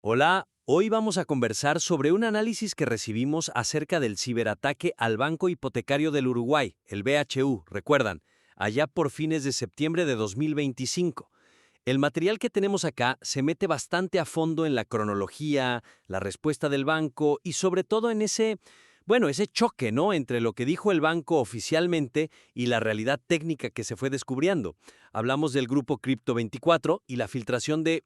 Hola, hoy vamos a conversar sobre un análisis que recibimos acerca del ciberataque al Banco Hipotecario del Uruguay, el BHU, recuerdan, allá por fines de septiembre de 2025. El material que tenemos acá se mete bastante a fondo en la cronología, la respuesta del banco y sobre todo en ese choque, ¿no?, entre lo que dijo el banco oficialmente y la realidad técnica que se fue descubriendo. Hablamos del grupo Crypto 24 y la filtración de,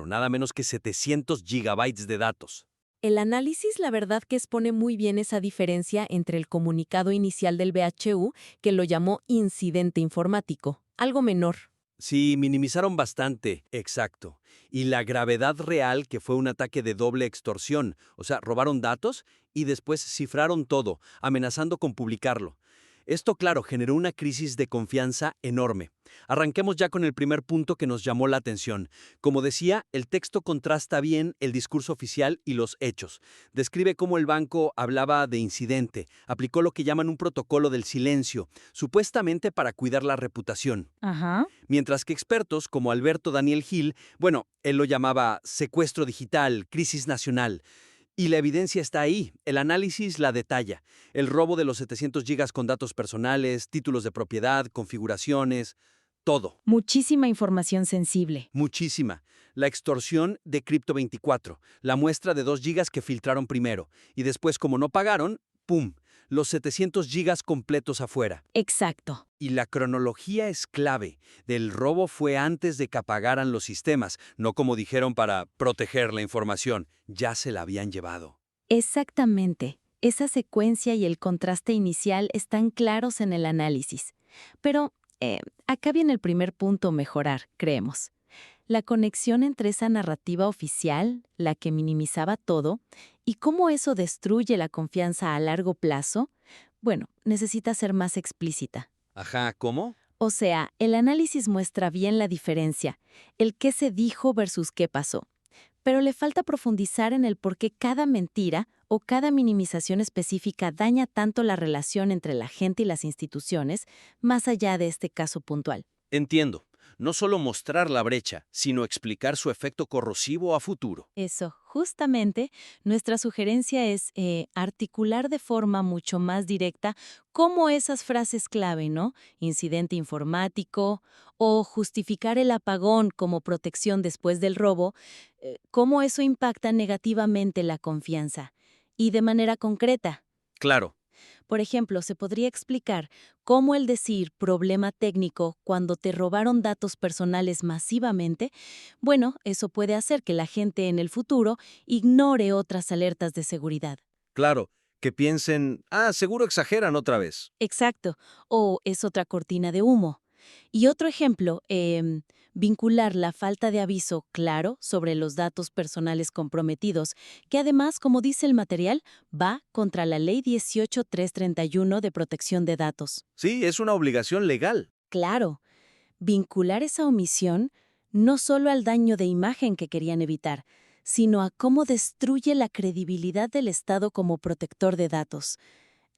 nada menos que 700 gigabytes de datos. El análisis, la verdad que expone muy bien esa diferencia entre el comunicado inicial del BHU, que lo llamó incidente informático, algo menor. Sí, minimizaron bastante, exacto. Y la gravedad real, que fue un ataque de doble extorsión, o sea, robaron datos y después cifraron todo, amenazando con publicarlo. Esto, claro, generó una crisis de confianza enorme. Arranquemos ya con el primer punto que nos llamó la atención. Como decía, el texto contrasta bien el discurso oficial y los hechos. Describe cómo el banco hablaba de incidente, aplicó lo que llaman un protocolo del silencio, supuestamente para cuidar la reputación. Ajá. Mientras que expertos como Alberto Daniel Gil, él lo llamaba secuestro digital, crisis nacional. Y la evidencia está ahí, el análisis la detalla. El robo de los 700 gigas con datos personales, títulos de propiedad, configuraciones, todo. Muchísima información sensible. Muchísima. La extorsión de Crypto 24, la muestra de 2 gigas que filtraron primero. Y después, como no pagaron, ¡pum!, los 700 gigas completos afuera. Exacto. Y la cronología es clave. Del robo fue antes de que apagaran los sistemas, no como dijeron para proteger la información. Ya se la habían llevado. Exactamente. Esa secuencia y el contraste inicial están claros en el análisis. Pero acá viene el primer punto a mejorar, creemos. La conexión entre esa narrativa oficial, la que minimizaba todo, y cómo eso destruye la confianza a largo plazo, necesita ser más explícita. Ajá, ¿cómo? O sea, el análisis muestra bien la diferencia, el qué se dijo versus qué pasó. Pero le falta profundizar en el por qué cada mentira o cada minimización específica daña tanto la relación entre la gente y las instituciones, más allá de este caso puntual. Entiendo. No solo mostrar la brecha, sino explicar su efecto corrosivo a futuro. Eso, justamente, nuestra sugerencia es articular de forma mucho más directa cómo esas frases clave, ¿no? Incidente informático o justificar el apagón como protección después del robo, cómo eso impacta negativamente la confianza. Y de manera concreta. Claro. Por ejemplo, se podría explicar cómo el decir problema técnico cuando te robaron datos personales masivamente, eso puede hacer que la gente en el futuro ignore otras alertas de seguridad. Claro, que piensen, seguro exageran otra vez. Exacto, o es otra cortina de humo. Y otro ejemplo, vincular la falta de aviso claro sobre los datos personales comprometidos, que además, como dice el material, va contra la Ley 18331 de protección de datos. Sí, es una obligación legal. Claro, vincular esa omisión no solo al daño de imagen que querían evitar, sino a cómo destruye la credibilidad del Estado como protector de datos.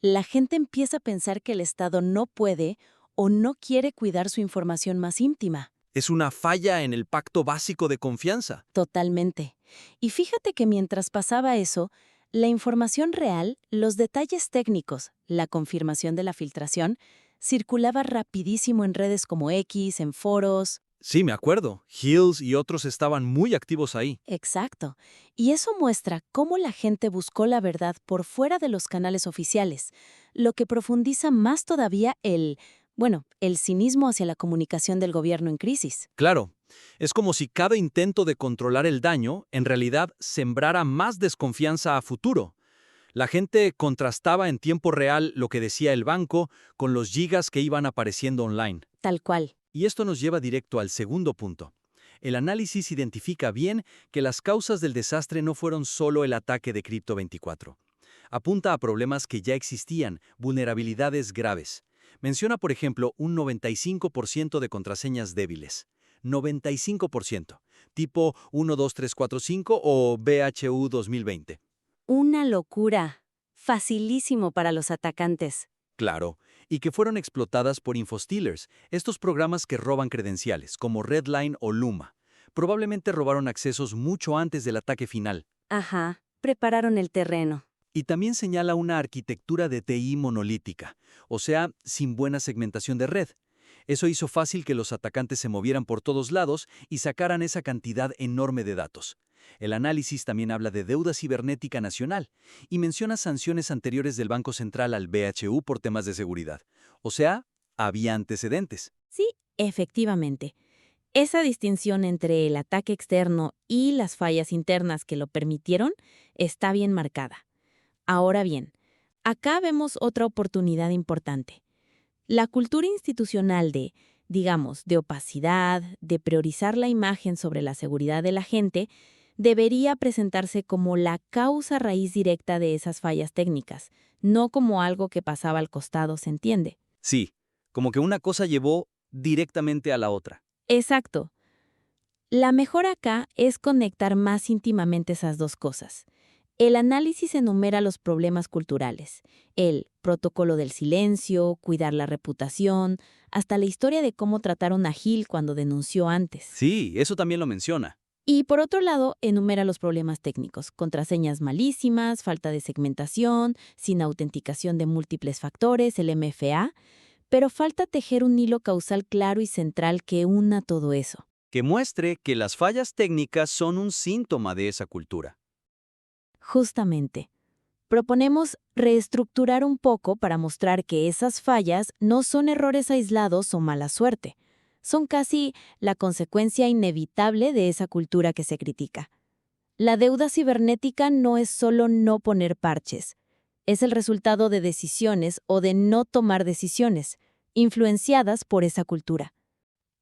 La gente empieza a pensar que el Estado no puede o no quiere cuidar su información más íntima. Es una falla en el pacto básico de confianza. Totalmente. Y fíjate que mientras pasaba eso, la información real, los detalles técnicos, la confirmación de la filtración, circulaba rapidísimo en redes como X, en foros. Sí, me acuerdo. Hills y otros estaban muy activos ahí. Exacto. Y eso muestra cómo la gente buscó la verdad por fuera de los canales oficiales, lo que profundiza más todavía el cinismo hacia la comunicación del gobierno en crisis. Claro, es como si cada intento de controlar el daño en realidad sembrara más desconfianza a futuro. La gente contrastaba en tiempo real lo que decía el banco con los gigas que iban apareciendo online. Tal cual. Y esto nos lleva directo al segundo punto. El análisis identifica bien que las causas del desastre no fueron solo el ataque de Crypto 24. Apunta a problemas que ya existían, vulnerabilidades graves. Menciona, por ejemplo, un 95% de contraseñas débiles. 95%, tipo 12345 o BHU 2020. Una locura. Facilísimo para los atacantes. Claro, y que fueron explotadas por infostealers, estos programas que roban credenciales, como Redline o Luma. Probablemente robaron accesos mucho antes del ataque final. Ajá, prepararon el terreno. Y también señala una arquitectura de TI monolítica, o sea, sin buena segmentación de red. Eso hizo fácil que los atacantes se movieran por todos lados y sacaran esa cantidad enorme de datos. El análisis también habla de deuda cibernética nacional y menciona sanciones anteriores del Banco Central al BHU por temas de seguridad. O sea, había antecedentes. Sí, efectivamente. Esa distinción entre el ataque externo y las fallas internas que lo permitieron está bien marcada. Ahora bien, acá vemos otra oportunidad importante. La cultura institucional de opacidad, de priorizar la imagen sobre la seguridad de la gente, debería presentarse como la causa raíz directa de esas fallas técnicas, no como algo que pasaba al costado, ¿se entiende? Sí, como que una cosa llevó directamente a la otra. Exacto. La mejor acá es conectar más íntimamente esas dos cosas. El análisis enumera los problemas culturales, el protocolo del silencio, cuidar la reputación, hasta la historia de cómo trataron a Gil cuando denunció antes. Sí, eso también lo menciona. Y por otro lado, enumera los problemas técnicos, contraseñas malísimas, falta de segmentación, sin autenticación de múltiples factores, el MFA, pero falta tejer un hilo causal claro y central que una todo eso. Que muestre que las fallas técnicas son un síntoma de esa cultura. Justamente. Proponemos reestructurar un poco para mostrar que esas fallas no son errores aislados o mala suerte. Son casi la consecuencia inevitable de esa cultura que se critica. La deuda cibernética no es solo no poner parches. Es el resultado de decisiones o de no tomar decisiones, influenciadas por esa cultura.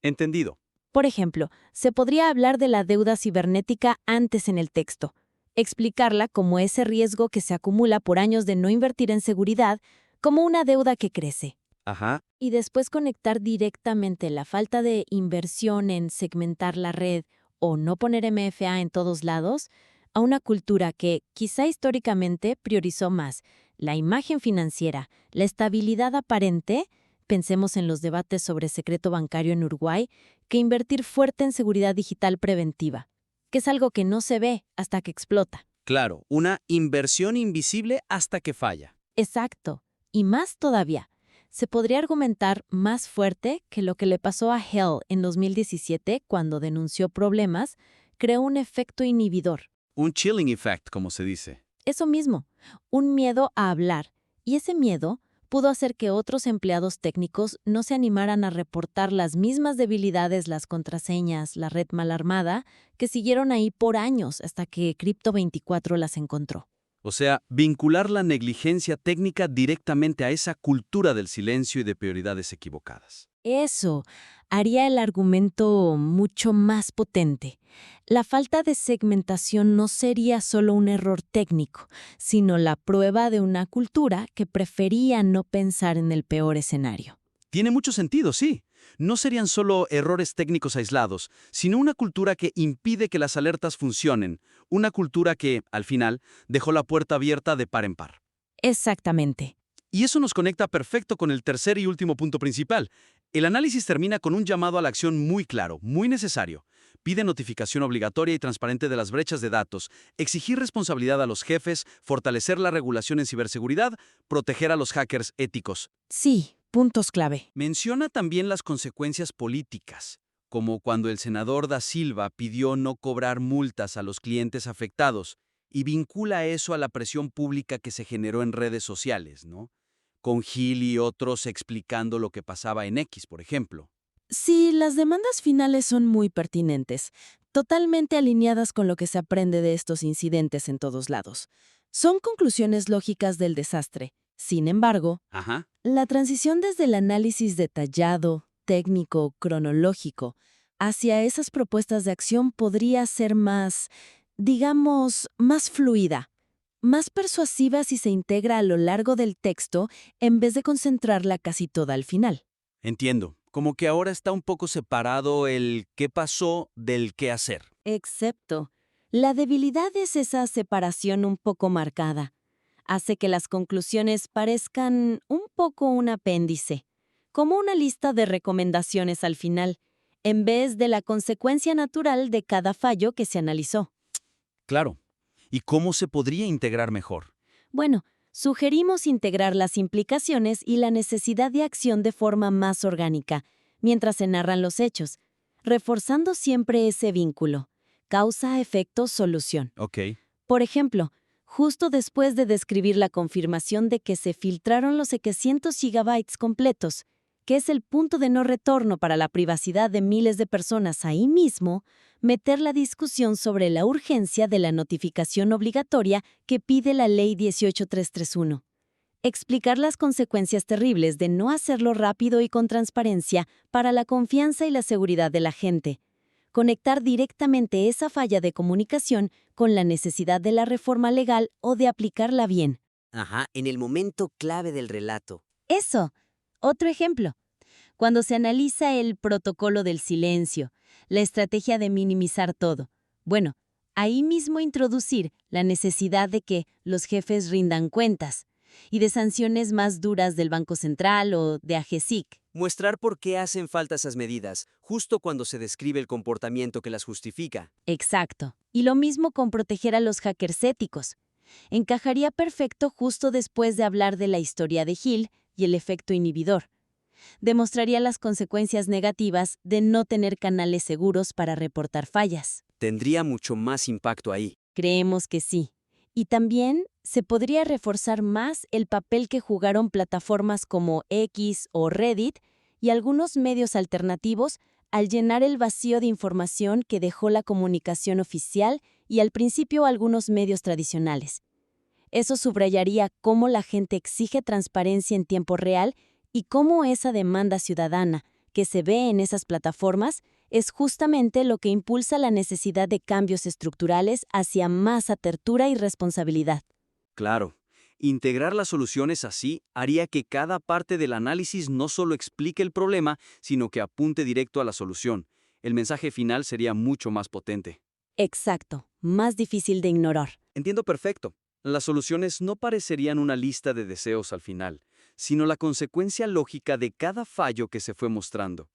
Entendido. Por ejemplo, se podría hablar de la deuda cibernética antes en el texto, explicarla como ese riesgo que se acumula por años de no invertir en seguridad, como una deuda que crece. Ajá. Y después conectar directamente la falta de inversión en segmentar la red o no poner MFA en todos lados a una cultura que, quizá históricamente, priorizó más la imagen financiera, la estabilidad aparente, pensemos en los debates sobre secreto bancario en Uruguay, que invertir fuerte en seguridad digital preventiva, que es algo que no se ve hasta que explota. Claro, una inversión invisible hasta que falla. Exacto. Y más todavía, se podría argumentar más fuerte que lo que le pasó a Hell en 2017 cuando denunció problemas, creó un efecto inhibidor. Un chilling effect, como se dice. Eso mismo, un miedo a hablar. Y ese miedo pudo hacer que otros empleados técnicos no se animaran a reportar las mismas debilidades, las contraseñas, la red mal armada, que siguieron ahí por años hasta que Crypto24 las encontró. O sea, vincular la negligencia técnica directamente a esa cultura del silencio y de prioridades equivocadas. Eso haría el argumento mucho más potente. La falta de segmentación no sería solo un error técnico, sino la prueba de una cultura que prefería no pensar en el peor escenario. Tiene mucho sentido, sí. No serían solo errores técnicos aislados, sino una cultura que impide que las alertas funcionen, una cultura que, al final, dejó la puerta abierta de par en par. Exactamente. Y eso nos conecta perfecto con el tercer y último punto principal. El análisis termina con un llamado a la acción muy claro, muy necesario. Pide notificación obligatoria y transparente de las brechas de datos, exigir responsabilidad a los jefes, fortalecer la regulación en ciberseguridad, proteger a los hackers éticos. Sí, puntos clave. Menciona también las consecuencias políticas, como cuando el senador Da Silva pidió no cobrar multas a los clientes afectados, y vincula eso a la presión pública que se generó en redes sociales, ¿no? Con Gil y otros explicando lo que pasaba en X, por ejemplo. Sí, las demandas finales son muy pertinentes, totalmente alineadas con lo que se aprende de estos incidentes en todos lados. Son conclusiones lógicas del desastre. Sin embargo, Ajá. la transición desde el análisis detallado, técnico, cronológico, hacia esas propuestas de acción podría ser más, digamos, más fluida, más persuasiva si se integra a lo largo del texto en vez de concentrarla casi toda al final. Entiendo. Como que ahora está un poco separado el qué pasó del qué hacer. Excepto, la debilidad es esa separación un poco marcada. Hace que las conclusiones parezcan un poco un apéndice, como una lista de recomendaciones al final, en vez de la consecuencia natural de cada fallo que se analizó. Claro. ¿Y cómo se podría integrar mejor? Bueno, sugerimos integrar las implicaciones y la necesidad de acción de forma más orgánica, mientras se narran los hechos, reforzando siempre ese vínculo, causa, efecto, solución. Ok. Por ejemplo, justo después de describir la confirmación de que se filtraron los 700 gigabytes completos, que es el punto de no retorno para la privacidad de miles de personas ahí mismo, meter la discusión sobre la urgencia de la notificación obligatoria que pide la Ley 18331. Explicar las consecuencias terribles de no hacerlo rápido y con transparencia para la confianza y la seguridad de la gente. Conectar directamente esa falla de comunicación con la necesidad de la reforma legal o de aplicarla bien. Ajá, en el momento clave del relato. Eso. Otro ejemplo. Cuando se analiza el protocolo del silencio, la estrategia de minimizar todo. Bueno, ahí mismo introducir la necesidad de que los jefes rindan cuentas y de sanciones más duras del Banco Central o de AGESIC. Mostrar por qué hacen falta esas medidas, justo cuando se describe el comportamiento que las justifica. Exacto. Y lo mismo con proteger a los hackers éticos. Encajaría perfecto justo después de hablar de la historia de Hill y el efecto inhibidor. Demostraría las consecuencias negativas de no tener canales seguros para reportar fallas. Tendría mucho más impacto ahí. Creemos que sí. Y también se podría reforzar más el papel que jugaron plataformas como X o Reddit y algunos medios alternativos al llenar el vacío de información que dejó la comunicación oficial y al principio algunos medios tradicionales. Eso subrayaría cómo la gente exige transparencia en tiempo real y cómo esa demanda ciudadana que se ve en esas plataformas es justamente lo que impulsa la necesidad de cambios estructurales hacia más apertura y responsabilidad. Claro. Integrar las soluciones así haría que cada parte del análisis no solo explique el problema, sino que apunte directo a la solución. El mensaje final sería mucho más potente. Exacto, más difícil de ignorar. Entiendo perfecto. Las soluciones no parecerían una lista de deseos al final, sino la consecuencia lógica de cada fallo que se fue mostrando.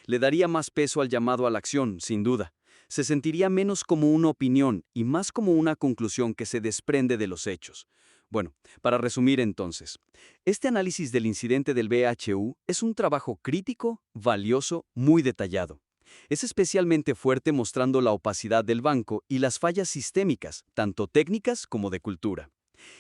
Le daría más peso al llamado a la acción, sin duda. Se sentiría menos como una opinión y más como una conclusión que se desprende de los hechos. Bueno, para resumir entonces, este análisis del incidente del BHU es un trabajo crítico, valioso, muy detallado. Es especialmente fuerte mostrando la opacidad del banco y las fallas sistémicas, tanto técnicas como de cultura.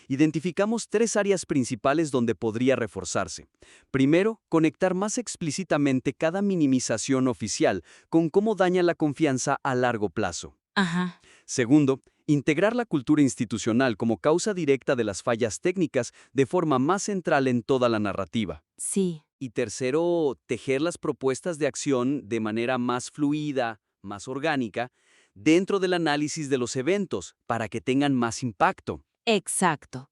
Identificamos 3 áreas principales donde podría reforzarse. Primero, conectar más explícitamente cada minimización oficial con cómo daña la confianza a largo plazo. Ajá. Segundo, integrar la cultura institucional como causa directa de las fallas técnicas de forma más central en toda la narrativa. Sí. Y tercero, tejer las propuestas de acción de manera más fluida, más orgánica, dentro del análisis de los eventos, para que tengan más impacto. Exacto.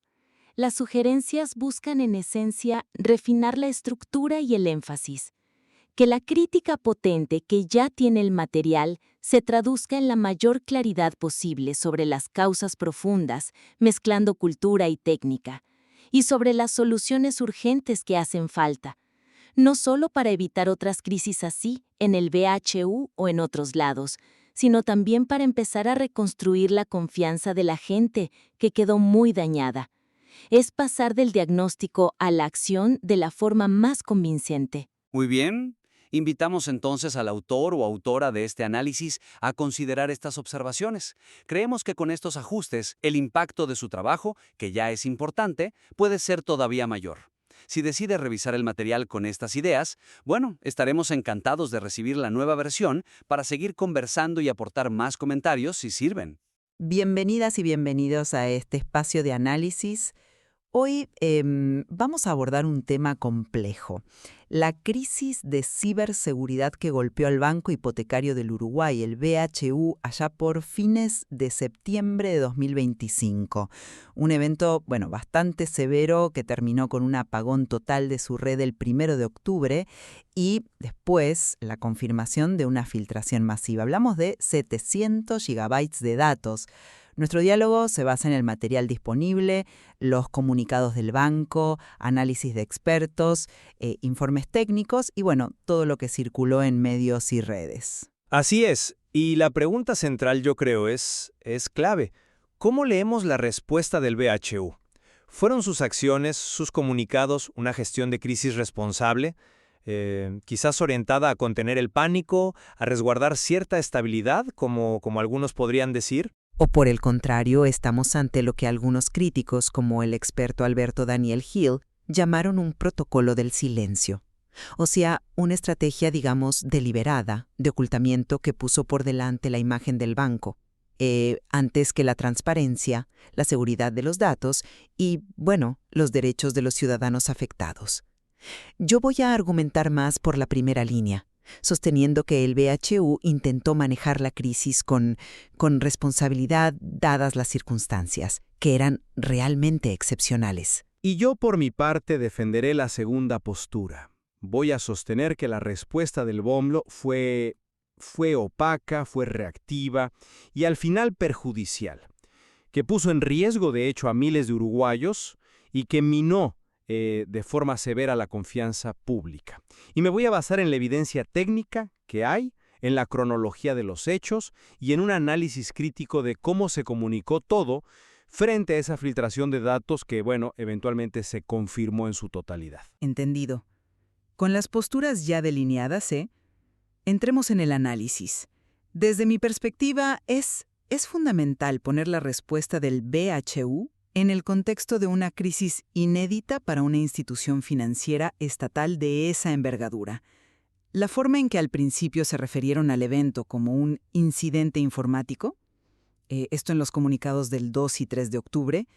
Las sugerencias buscan en esencia refinar la estructura y el énfasis. Que la crítica potente que ya tiene el material se traduzca en la mayor claridad posible sobre las causas profundas, mezclando cultura y técnica, y sobre las soluciones urgentes que hacen falta, no solo para evitar otras crisis así en el BHU o en otros lados, sino también para empezar a reconstruir la confianza de la gente que quedó muy dañada. Es pasar del diagnóstico a la acción de la forma más convincente. Muy bien. Invitamos entonces al autor o autora de este análisis a considerar estas observaciones. Creemos que con estos ajustes, el impacto de su trabajo, que ya es importante, puede ser todavía mayor. Si decide revisar el material con estas ideas, bueno, estaremos encantados de recibir la nueva versión para seguir conversando y aportar más comentarios si sirven. Bienvenidas y bienvenidos a este espacio de análisis. Hoy vamos a abordar un tema complejo, la crisis de ciberseguridad que golpeó al Banco Hipotecario del Uruguay, el BHU, allá por fines de septiembre de 2025. Un evento, bastante severo que terminó con un apagón total de su red el 1 de octubre y después la confirmación de una filtración masiva. Hablamos de 700 gigabytes de datos. Nuestro diálogo se basa en el material disponible, los comunicados del banco, análisis de expertos, informes técnicos y bueno, todo lo que circuló en medios y redes. Así es, y la pregunta central yo creo es clave. ¿Cómo leemos la respuesta del BHU? ¿Fueron sus acciones, sus comunicados, una gestión de crisis responsable? Quizás orientada a contener el pánico, a resguardar cierta estabilidad, como algunos podrían decir. O por el contrario, estamos ante lo que algunos críticos, como el experto Alberto Daniel Hill, llamaron un protocolo del silencio. O sea, una estrategia, digamos, deliberada, de ocultamiento que puso por delante la imagen del banco, antes que la transparencia, la seguridad de los datos y, bueno, los derechos de los ciudadanos afectados. Yo voy a argumentar más por la primera línea, sosteniendo que el BHU intentó manejar la crisis con responsabilidad dadas las circunstancias, que eran realmente excepcionales. Y yo por mi parte defenderé la segunda postura. Voy a sostener que la respuesta del BOMLO fue opaca, fue reactiva y al final perjudicial, que puso en riesgo de hecho a miles de uruguayos y que minó de forma severa la confianza pública. Y me voy a basar en la evidencia técnica que hay, en la cronología de los hechos y en un análisis crítico de cómo se comunicó todo frente a esa filtración de datos que, bueno, eventualmente se confirmó en su totalidad. Entendido. Con las posturas ya delineadas, entremos en el análisis. Desde mi perspectiva, es fundamental poner la respuesta del BHU en el contexto de una crisis inédita para una institución financiera estatal de esa envergadura. La forma en que al principio se refirieron al evento como un incidente informático, esto en los comunicados del 2 y 3 de octubre,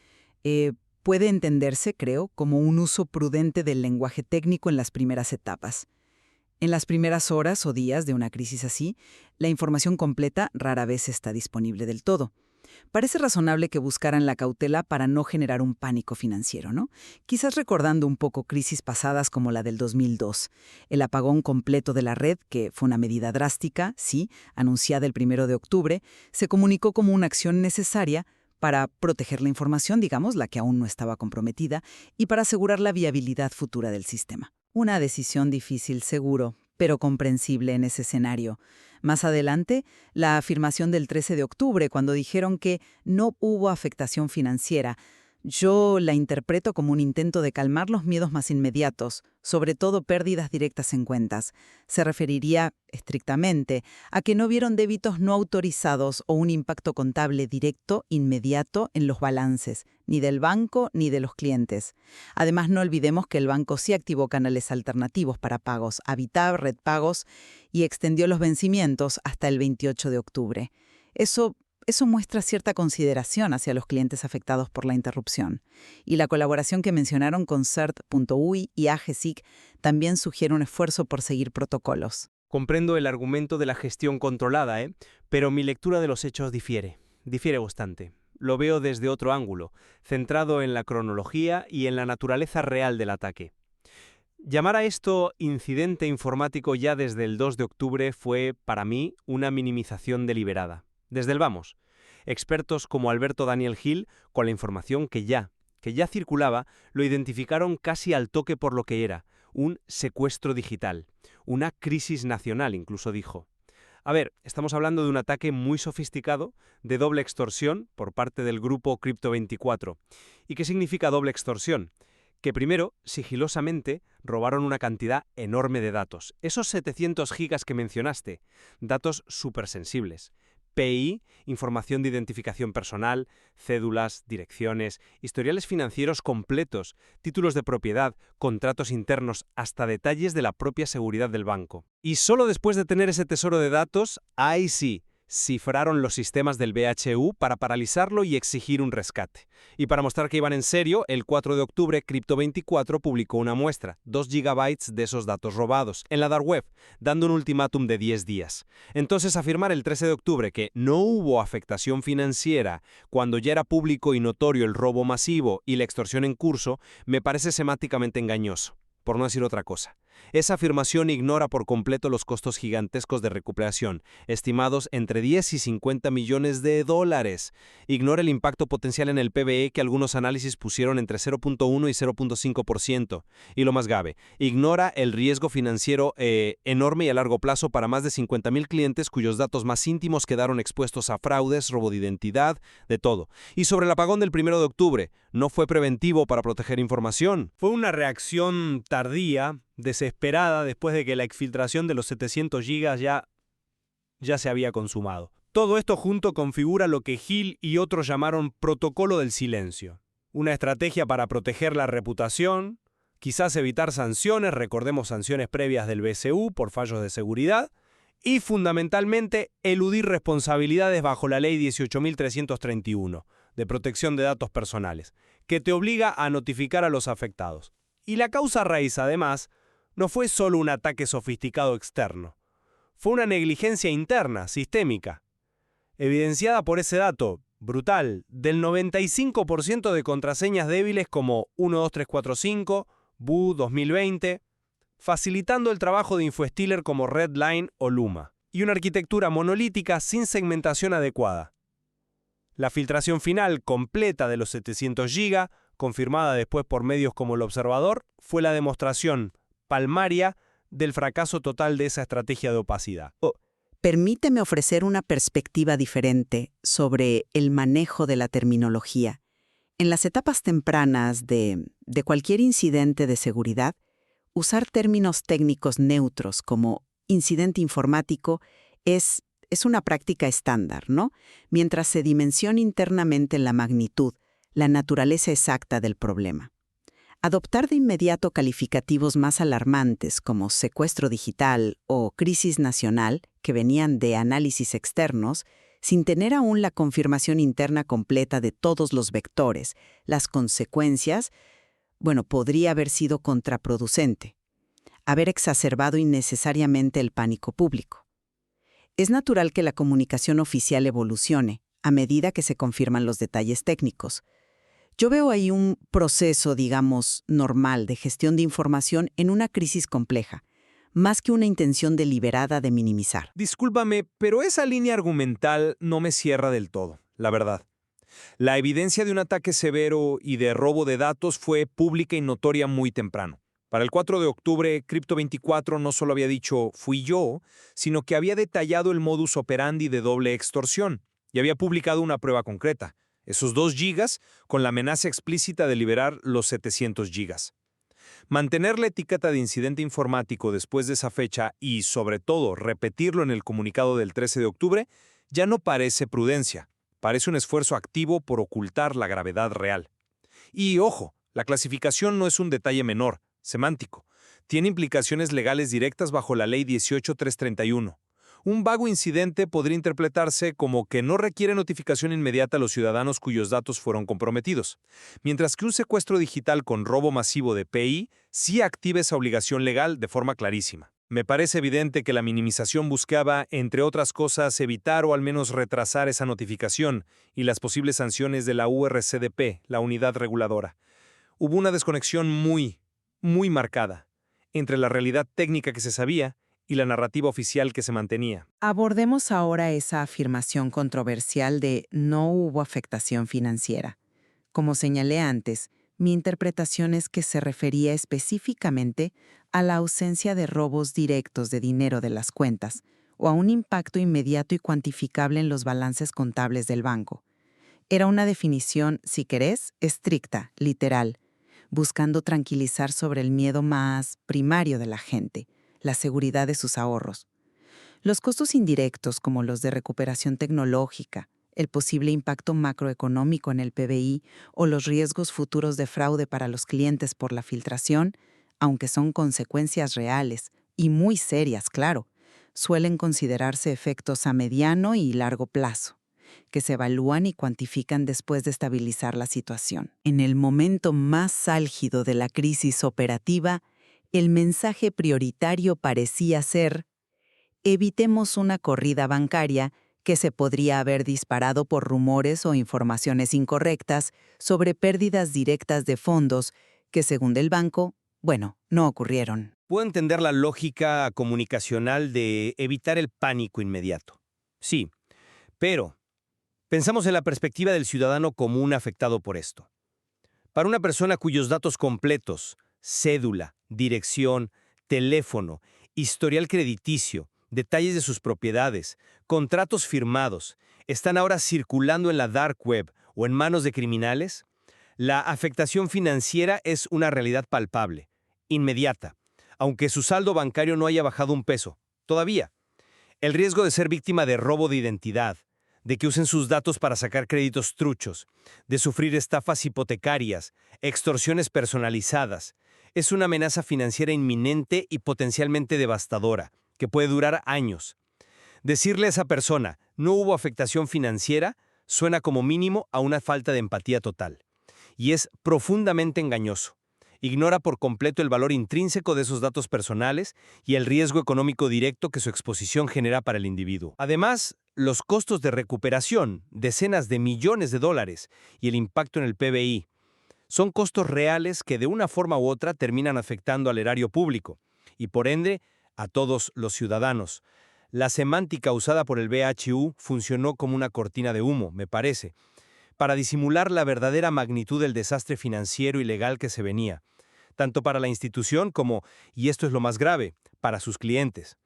puede entenderse, creo, como un uso prudente del lenguaje técnico en las primeras etapas. En las primeras horas o días de una crisis así, la información completa rara vez está disponible del todo. Parece razonable que buscaran la cautela para no generar un pánico financiero, ¿no? Quizás recordando un poco crisis pasadas como la del 2002. El apagón completo de la red, que fue una medida drástica, sí, anunciada el 1 de octubre, se comunicó como una acción necesaria para proteger la información, digamos, la que aún no estaba comprometida, y para asegurar la viabilidad futura del sistema. Una decisión difícil, seguro, pero comprensible en ese escenario. Más adelante, la afirmación del 13 de octubre, cuando dijeron que no hubo afectación financiera, yo la interpreto como un intento de calmar los miedos más inmediatos, sobre todo pérdidas directas en cuentas. Se referiría, estrictamente, a que no vieron débitos no autorizados o un impacto contable directo, inmediato, en los balances, ni del banco ni de los clientes. Además, no olvidemos que el banco sí activó canales alternativos para pagos, Habitab, Red Pagos, y extendió los vencimientos hasta el 28 de octubre. Eso muestra cierta consideración hacia los clientes afectados por la interrupción. Y la colaboración que mencionaron con CERT.ui y AGESIC también sugiere un esfuerzo por seguir protocolos. Comprendo el argumento de la gestión controlada, pero mi lectura de los hechos difiere bastante. Lo veo desde otro ángulo, centrado en la cronología y en la naturaleza real del ataque. Llamar a esto incidente informático ya desde el 2 de octubre fue, para mí, una minimización deliberada. Desde el vamos, expertos como Alberto Daniel Hill, con la información que ya circulaba, lo identificaron casi al toque por lo que era, un secuestro digital, una crisis nacional, incluso dijo. A ver, estamos hablando de un ataque muy sofisticado, de doble extorsión por parte del grupo Crypto24. ¿Y qué significa doble extorsión? Que primero, sigilosamente, robaron una cantidad enorme de datos. Esos 700 gigas que mencionaste, datos supersensibles. PI, información de identificación personal, cédulas, direcciones, historiales financieros completos, títulos de propiedad, contratos internos, hasta detalles de la propia seguridad del banco. Y solo después de tener ese tesoro de datos, ahí sí, cifraron los sistemas del BHU para paralizarlo y exigir un rescate. Y para mostrar que iban en serio, el 4 de octubre Crypto24 publicó una muestra, 2 gigabytes de esos datos robados, en la dark web, dando un ultimátum de 10 días. Entonces afirmar el 13 de octubre que no hubo afectación financiera cuando ya era público y notorio el robo masivo y la extorsión en curso, me parece semánticamente engañoso, por no decir otra cosa. Esa afirmación ignora por completo los costos gigantescos de recuperación, estimados entre 10 y 50 millones de dólares. Ignora el impacto potencial en el PBE que algunos análisis pusieron entre 0.1 y 0.5%. Y lo más grave, ignora el riesgo financiero enorme y a largo plazo para más de 50,000 clientes cuyos datos más íntimos quedaron expuestos a fraudes, robo de identidad, de todo. Y sobre el apagón del 1 de octubre, no fue preventivo para proteger información. Fue una reacción tardía, desesperada, después de que la exfiltración de los 700 gigas ya se había consumado. Todo esto junto configura lo que Hill y otros llamaron protocolo del silencio. Una estrategia para proteger la reputación, quizás evitar sanciones, recordemos sanciones previas del BCU por fallos de seguridad, y fundamentalmente eludir responsabilidades bajo la Ley 18.331 de protección de datos personales, que te obliga a notificar a los afectados. Y la causa raíz, además, no fue solo un ataque sofisticado externo. Fue una negligencia interna, sistémica, evidenciada por ese dato brutal del 95% de contraseñas débiles como 12345, BU 2020, facilitando el trabajo de infostealer como Redline o Luma, y una arquitectura monolítica sin segmentación adecuada. La filtración final completa de los 700 GB, confirmada después por medios como El Observador, fue la demostración palmaria del fracaso total de esa estrategia de opacidad. Permíteme ofrecer una perspectiva diferente sobre el manejo de la terminología. En las etapas tempranas de cualquier incidente de seguridad, usar términos técnicos neutros como incidente informático es una práctica estándar, ¿no? Mientras se dimensiona internamente la magnitud, la naturaleza exacta del problema. Adoptar de inmediato calificativos más alarmantes como secuestro digital o crisis nacional, que venían de análisis externos, sin tener aún la confirmación interna completa de todos los vectores, las consecuencias, podría haber sido contraproducente, haber exacerbado innecesariamente el pánico público. Es natural que la comunicación oficial evolucione a medida que se confirman los detalles técnicos. Yo veo ahí un proceso, normal de gestión de información en una crisis compleja, más que una intención deliberada de minimizar. Discúlpame, pero esa línea argumental no me cierra del todo, la verdad. La evidencia de un ataque severo y de robo de datos fue pública y notoria muy temprano. Para el 4 de octubre, Crypto24 no solo había dicho «fui yo», sino que había detallado el modus operandi de doble extorsión y había publicado una prueba concreta, esos 2 gigas con la amenaza explícita de liberar los 700 gigas. Mantener la etiqueta de incidente informático después de esa fecha y, sobre todo, repetirlo en el comunicado del 13 de octubre ya no parece prudencia, parece un esfuerzo activo por ocultar la gravedad real. Y, ojo, la clasificación no es un detalle menor, semántico. Tiene implicaciones legales directas bajo la Ley 18.331. Un vago incidente podría interpretarse como que no requiere notificación inmediata a los ciudadanos cuyos datos fueron comprometidos, mientras que un secuestro digital con robo masivo de PI sí activa esa obligación legal de forma clarísima. Me parece evidente que la minimización buscaba, entre otras cosas, evitar o al menos retrasar esa notificación y las posibles sanciones de la URCDP, la unidad reguladora. Hubo una desconexión muy marcada entre la realidad técnica que se sabía y la narrativa oficial que se mantenía. Abordemos ahora esa afirmación controversial de no hubo afectación financiera. Como señalé antes, mi interpretación es que se refería específicamente a la ausencia de robos directos de dinero de las cuentas o a un impacto inmediato y cuantificable en los balances contables del banco. Era una definición, si querés, estricta, literal, buscando tranquilizar sobre el miedo más primario de la gente, la seguridad de sus ahorros. Los costos indirectos, como los de recuperación tecnológica, el posible impacto macroeconómico en el PBI o los riesgos futuros de fraude para los clientes por la filtración, aunque son consecuencias reales y muy serias, claro, suelen considerarse efectos a mediano y largo plazo, que se evalúan y cuantifican después de estabilizar la situación. En el momento más álgido de la crisis operativa, el mensaje prioritario parecía ser: evitemos una corrida bancaria que se podría haber disparado por rumores o informaciones incorrectas sobre pérdidas directas de fondos que, según el banco, no ocurrieron. Puedo entender la lógica comunicacional de evitar el pánico inmediato. Sí, pero pensamos en la perspectiva del ciudadano común afectado por esto. Para una persona cuyos datos completos, cédula, dirección, teléfono, historial crediticio, detalles de sus propiedades, contratos firmados, están ahora circulando en la dark web o en manos de criminales, la afectación financiera es una realidad palpable, inmediata, aunque su saldo bancario no haya bajado un peso, todavía. El riesgo de ser víctima de robo de identidad, de que usen sus datos para sacar créditos truchos, de sufrir estafas hipotecarias, extorsiones personalizadas, es una amenaza financiera inminente y potencialmente devastadora, que puede durar años. Decirle a esa persona, no hubo afectación financiera, suena como mínimo a una falta de empatía total. Y es profundamente engañoso. Ignora por completo el valor intrínseco de esos datos personales y el riesgo económico directo que su exposición genera para el individuo. Además, los costos de recuperación, decenas de millones de dólares, y el impacto en el PBI, son costos reales que de una forma u otra terminan afectando al erario público y, por ende, a todos los ciudadanos. La semántica usada por el BHU funcionó como una cortina de humo, me parece, para disimular la verdadera magnitud del desastre financiero y legal que se venía, tanto para la institución como, y esto es lo más grave, para sus clientes.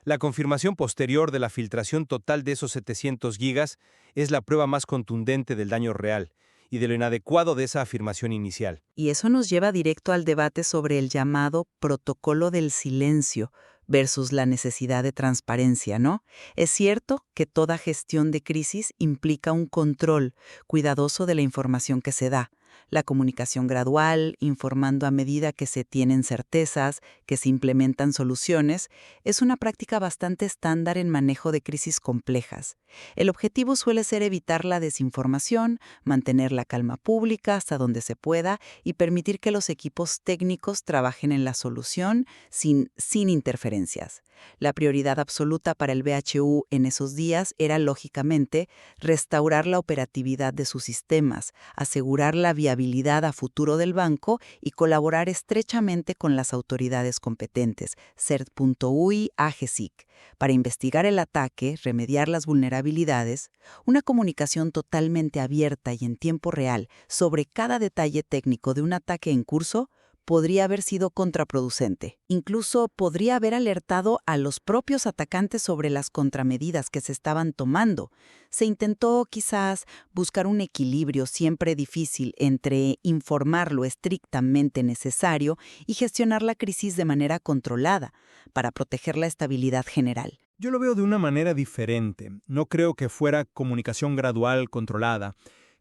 La confirmación posterior de la filtración total de esos 700 gigas es la prueba más contundente del daño real y de lo inadecuado de esa afirmación inicial. Y eso nos lleva directo al debate sobre el llamado protocolo del silencio versus la necesidad de transparencia, ¿no? Es cierto que toda gestión de crisis implica un control cuidadoso de la información que se da, la comunicación gradual, informando a medida que se tienen certezas, que se implementan soluciones, es una práctica bastante estándar en manejo de crisis complejas. El objetivo suele ser evitar la desinformación, mantener la calma pública hasta donde se pueda y permitir que los equipos técnicos trabajen en la solución sin interferencias. La prioridad absoluta para el BHU en esos días era, lógicamente, restaurar la operatividad de sus sistemas, asegurar la viabilidad a futuro del banco y colaborar estrechamente con las autoridades competentes, CERT.ui, AGESIC, para investigar el ataque, remediar las vulnerabilidades, una comunicación totalmente abierta y en tiempo real sobre cada detalle técnico de un ataque en curso podría haber sido contraproducente. Incluso podría haber alertado a los propios atacantes sobre las contramedidas que se estaban tomando. Se intentó quizás buscar un equilibrio siempre difícil entre informar lo estrictamente necesario y gestionar la crisis de manera controlada para proteger la estabilidad general. Yo lo veo de una manera diferente. No creo que fuera comunicación gradual, controlada.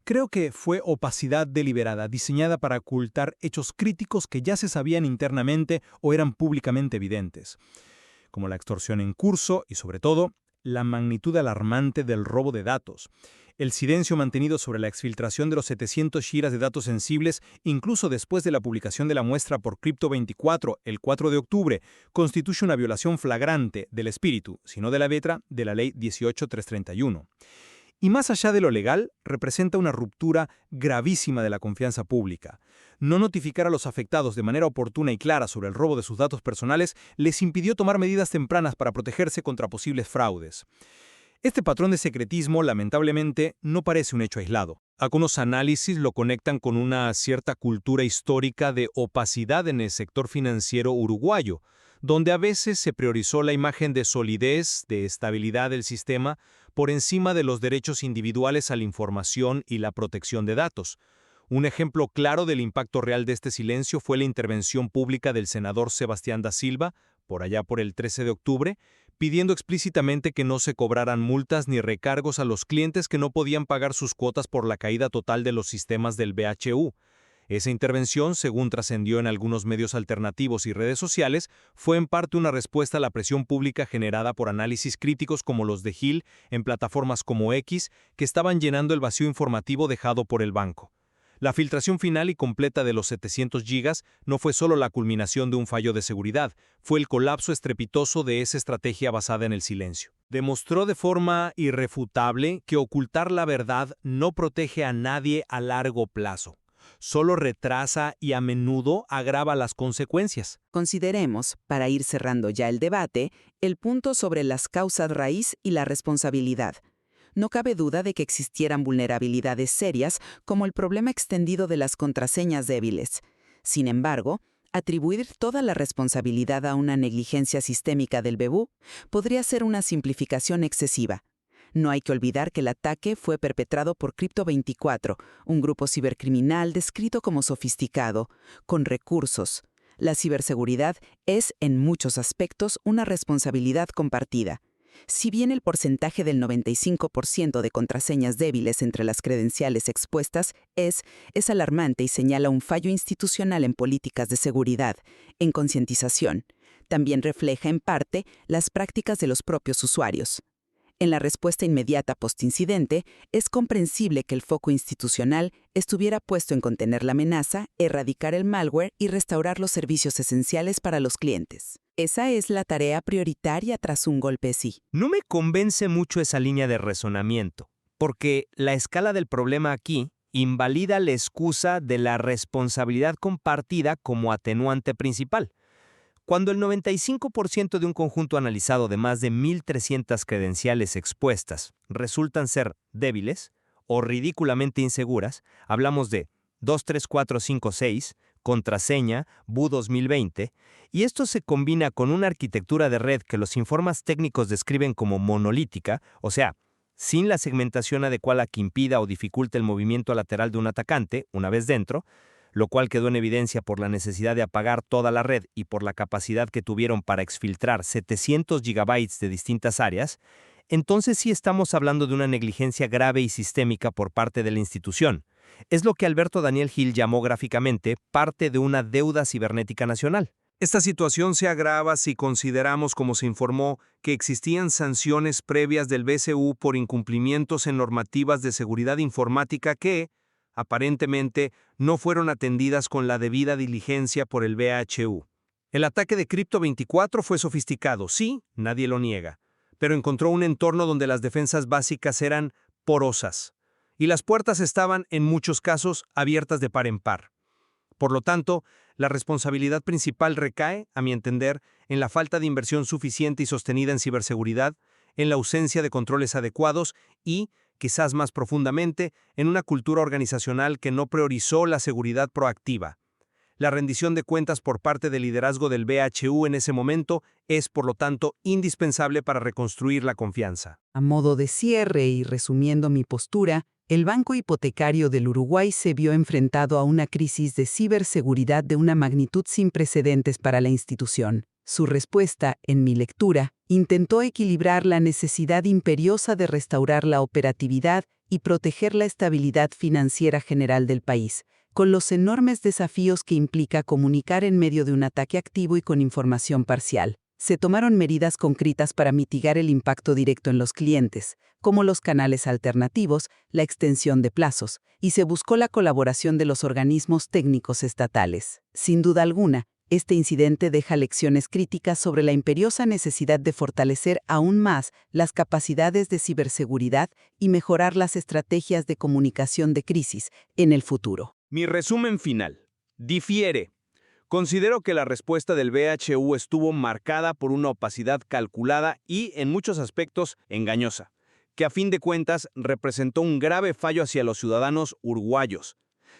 Creo que fue opacidad deliberada, diseñada para ocultar hechos críticos que ya se sabían internamente o eran públicamente evidentes, como la extorsión en curso y, sobre todo, la magnitud alarmante del robo de datos. El silencio mantenido sobre la exfiltración de los 700 gigas de datos sensibles, incluso después de la publicación de la muestra por Crypto24 el 4 de octubre, constituye una violación flagrante del espíritu, si no de la letra, de la Ley 18331. Y más allá de lo legal, representa una ruptura gravísima de la confianza pública. No notificar a los afectados de manera oportuna y clara sobre el robo de sus datos personales les impidió tomar medidas tempranas para protegerse contra posibles fraudes. Este patrón de secretismo, lamentablemente, no parece un hecho aislado. Algunos análisis lo conectan con una cierta cultura histórica de opacidad en el sector financiero uruguayo, donde a veces se priorizó la imagen de solidez, de estabilidad del sistema, por encima de los derechos individuales a la información y la protección de datos. Un ejemplo claro del impacto real de este silencio fue la intervención pública del senador Sebastián da Silva, por allá por el 13 de octubre, pidiendo explícitamente que no se cobraran multas ni recargos a los clientes que no podían pagar sus cuotas por la caída total de los sistemas del BHU. Esa intervención, según trascendió en algunos medios alternativos y redes sociales, fue en parte una respuesta a la presión pública generada por análisis críticos como los de Hill en plataformas como X, que estaban llenando el vacío informativo dejado por el banco. La filtración final y completa de los 700 gigas no fue solo la culminación de un fallo de seguridad, fue el colapso estrepitoso de esa estrategia basada en el silencio. Demostró de forma irrefutable que ocultar la verdad no protege a nadie a largo plazo. Solo retrasa y a menudo agrava las consecuencias. Consideremos, para ir cerrando ya el debate, el punto sobre las causas raíz y la responsabilidad. No cabe duda de que existieran vulnerabilidades serias, como el problema extendido de las contraseñas débiles. Sin embargo, atribuir toda la responsabilidad a una negligencia sistémica del BBVA podría ser una simplificación excesiva. No hay que olvidar que el ataque fue perpetrado por Crypto24, un grupo cibercriminal descrito como sofisticado, con recursos. La ciberseguridad es, en muchos aspectos, una responsabilidad compartida. Si bien el porcentaje del 95% de contraseñas débiles entre las credenciales expuestas es alarmante y señala un fallo institucional en políticas de seguridad, en concientización, también refleja en parte las prácticas de los propios usuarios. En la respuesta inmediata postincidente, es comprensible que el foco institucional estuviera puesto en contener la amenaza, erradicar el malware y restaurar los servicios esenciales para los clientes. Esa es la tarea prioritaria tras un golpe así. No me convence mucho esa línea de razonamiento, porque la escala del problema aquí invalida la excusa de la responsabilidad compartida como atenuante principal. Cuando el 95% de un conjunto analizado de más de 1.300 credenciales expuestas resultan ser débiles o ridículamente inseguras, hablamos de 23456, contraseña, BU 2020, y esto se combina con una arquitectura de red que los informes técnicos describen como monolítica, o sea, sin la segmentación adecuada que impida o dificulte el movimiento lateral de un atacante, una vez dentro, lo cual quedó en evidencia por la necesidad de apagar toda la red y por la capacidad que tuvieron para exfiltrar 700 gigabytes de distintas áreas, entonces sí estamos hablando de una negligencia grave y sistémica por parte de la institución. Es lo que Alberto Daniel Gil llamó gráficamente parte de una deuda cibernética nacional. Esta situación se agrava si consideramos, como se informó, que existían sanciones previas del BCU por incumplimientos en normativas de seguridad informática que, aparentemente, no fueron atendidas con la debida diligencia por el BHU. El ataque de Crypto24 fue sofisticado, sí, nadie lo niega, pero encontró un entorno donde las defensas básicas eran porosas, y las puertas estaban, en muchos casos, abiertas de par en par. Por lo tanto, la responsabilidad principal recae, a mi entender, en la falta de inversión suficiente y sostenida en ciberseguridad, en la ausencia de controles adecuados y, quizás más profundamente, en una cultura organizacional que no priorizó la seguridad proactiva. La rendición de cuentas por parte del liderazgo del BHU en ese momento es, por lo tanto, indispensable para reconstruir la confianza. A modo de cierre y resumiendo mi postura, el Banco Hipotecario del Uruguay se vio enfrentado a una crisis de ciberseguridad de una magnitud sin precedentes para la institución. Su respuesta, en mi lectura, intentó equilibrar la necesidad imperiosa de restaurar la operatividad y proteger la estabilidad financiera general del país, con los enormes desafíos que implica comunicar en medio de un ataque activo y con información parcial. Se tomaron medidas concretas para mitigar el impacto directo en los clientes, como los canales alternativos, la extensión de plazos, y se buscó la colaboración de los organismos técnicos estatales. Sin duda alguna, este incidente deja lecciones críticas sobre la imperiosa necesidad de fortalecer aún más las capacidades de ciberseguridad y mejorar las estrategias de comunicación de crisis en el futuro. Mi resumen final. Difiere. Considero que la respuesta del BHU estuvo marcada por una opacidad calculada y, en muchos aspectos, engañosa, que a fin de cuentas representó un grave fallo hacia los ciudadanos uruguayos.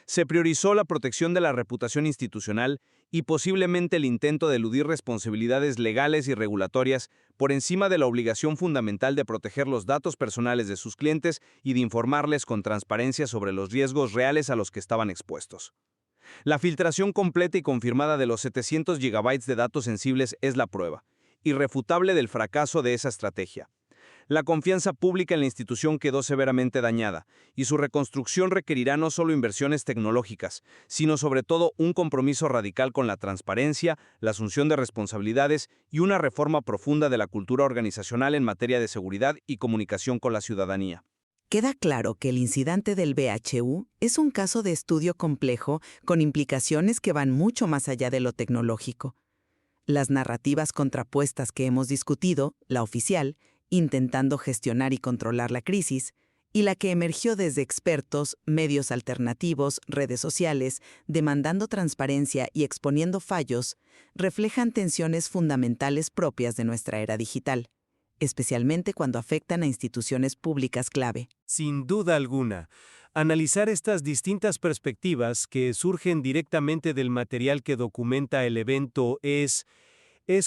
Se priorizó la protección de la reputación institucional y posiblemente el intento de eludir responsabilidades legales y regulatorias por encima de la obligación fundamental de proteger los datos personales de sus clientes y de informarles con transparencia sobre los riesgos reales a los que estaban expuestos. La filtración completa y confirmada de los 700 gigabytes de datos sensibles es la prueba, irrefutable del fracaso de esa estrategia. La confianza pública en la institución quedó severamente dañada, y su reconstrucción requerirá no solo inversiones tecnológicas, sino sobre todo un compromiso radical con la transparencia, la asunción de responsabilidades y una reforma profunda de la cultura organizacional en materia de seguridad y comunicación con la ciudadanía. Queda claro que el incidente del BHU es un caso de estudio complejo con implicaciones que van mucho más allá de lo tecnológico. Las narrativas contrapuestas que hemos discutido, la oficial, intentando gestionar y controlar la crisis, y la que emergió desde expertos, medios alternativos, redes sociales, demandando transparencia y exponiendo fallos, reflejan tensiones fundamentales propias de nuestra era digital, especialmente cuando afectan a instituciones públicas clave. Sin duda alguna, analizar estas distintas perspectivas que surgen directamente del material que documenta el evento es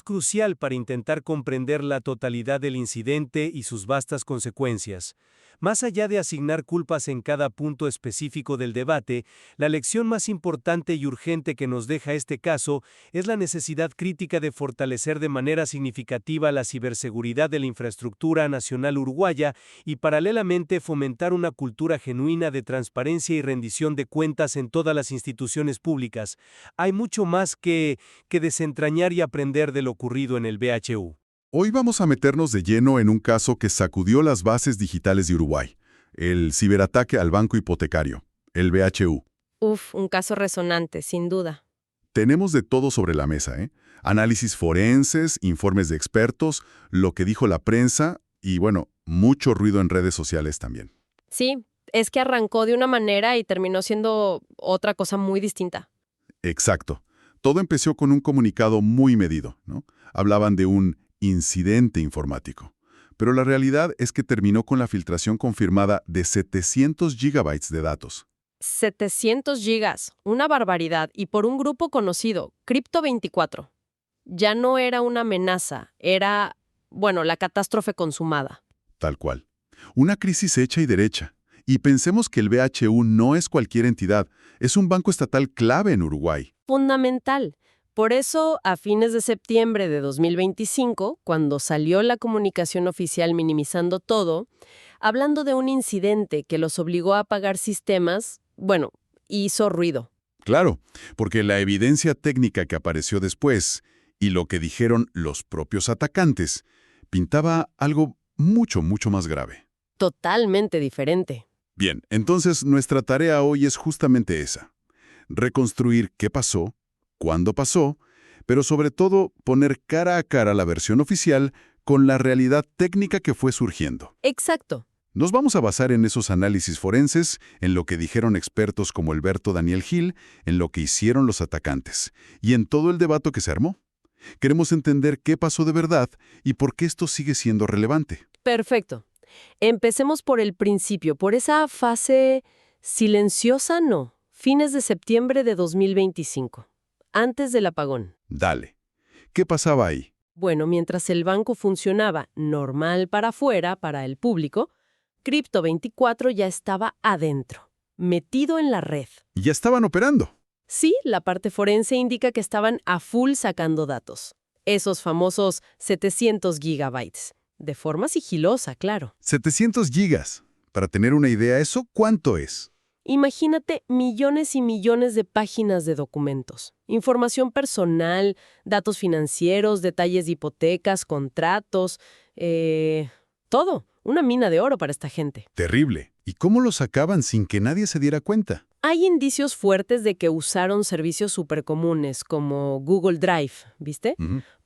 crucial para intentar comprender la totalidad del incidente y sus vastas consecuencias. Más allá de asignar culpas en cada punto específico del debate, la lección más importante y urgente que nos deja este caso es la necesidad crítica de fortalecer de manera significativa la ciberseguridad de la infraestructura nacional uruguaya y paralelamente fomentar una cultura genuina de transparencia y rendición de cuentas en todas las instituciones públicas. Hay mucho más que desentrañar y aprender de lo ocurrido en el BHU. Hoy vamos a meternos de lleno en un caso que sacudió las bases digitales de Uruguay, el ciberataque al banco hipotecario, el BHU. Un caso resonante, sin duda. Tenemos de todo sobre la mesa, ¿eh? Análisis forenses, informes de expertos, lo que dijo la prensa y, bueno, mucho ruido en redes sociales también. Sí, es que arrancó de una manera y terminó siendo otra cosa muy distinta. Exacto. Todo empezó con un comunicado muy medido, ¿no? Hablaban de un incidente informático. Pero la realidad es que terminó con la filtración confirmada de 700 gigabytes de datos. 700 gigas, una barbaridad, y por un grupo conocido, Crypto24. Ya no era una amenaza, era, la catástrofe consumada. Tal cual. Una crisis hecha y derecha. Y pensemos que el BHU no es cualquier entidad, es un banco estatal clave en Uruguay. Fundamental. Por eso, a fines de septiembre de 2025, cuando salió la comunicación oficial minimizando todo, hablando de un incidente que los obligó a apagar sistemas, hizo ruido. Claro, porque la evidencia técnica que apareció después y lo que dijeron los propios atacantes pintaba algo mucho, mucho más grave. Totalmente diferente. Bien, entonces nuestra tarea hoy es justamente esa. Reconstruir qué pasó, cuándo pasó, pero sobre todo poner cara a cara la versión oficial con la realidad técnica que fue surgiendo. Exacto. Nos vamos a basar en esos análisis forenses, en lo que dijeron expertos como Alberto Daniel Gil, en lo que hicieron los atacantes, y en todo el debate que se armó. Queremos entender qué pasó de verdad y por qué esto sigue siendo relevante. Perfecto. Empecemos por el principio, por esa fase silenciosa, fines de septiembre de 2025. Antes del apagón. Dale. ¿Qué pasaba ahí? Mientras el banco funcionaba normal para afuera, para el público, Crypto24 ya estaba adentro, metido en la red. ¿Y ya estaban operando? Sí, la parte forense indica que estaban a full sacando datos. Esos famosos 700 gigabytes. De forma sigilosa, claro. 700 gigas. Para tener una idea, ¿eso cuánto es? Imagínate millones y millones de páginas de documentos, información personal, datos financieros, detalles de hipotecas, contratos, todo. Una mina de oro para esta gente. Terrible. ¿Y cómo lo sacaban sin que nadie se diera cuenta? Hay indicios fuertes de que usaron servicios supercomunes como Google Drive, ¿viste?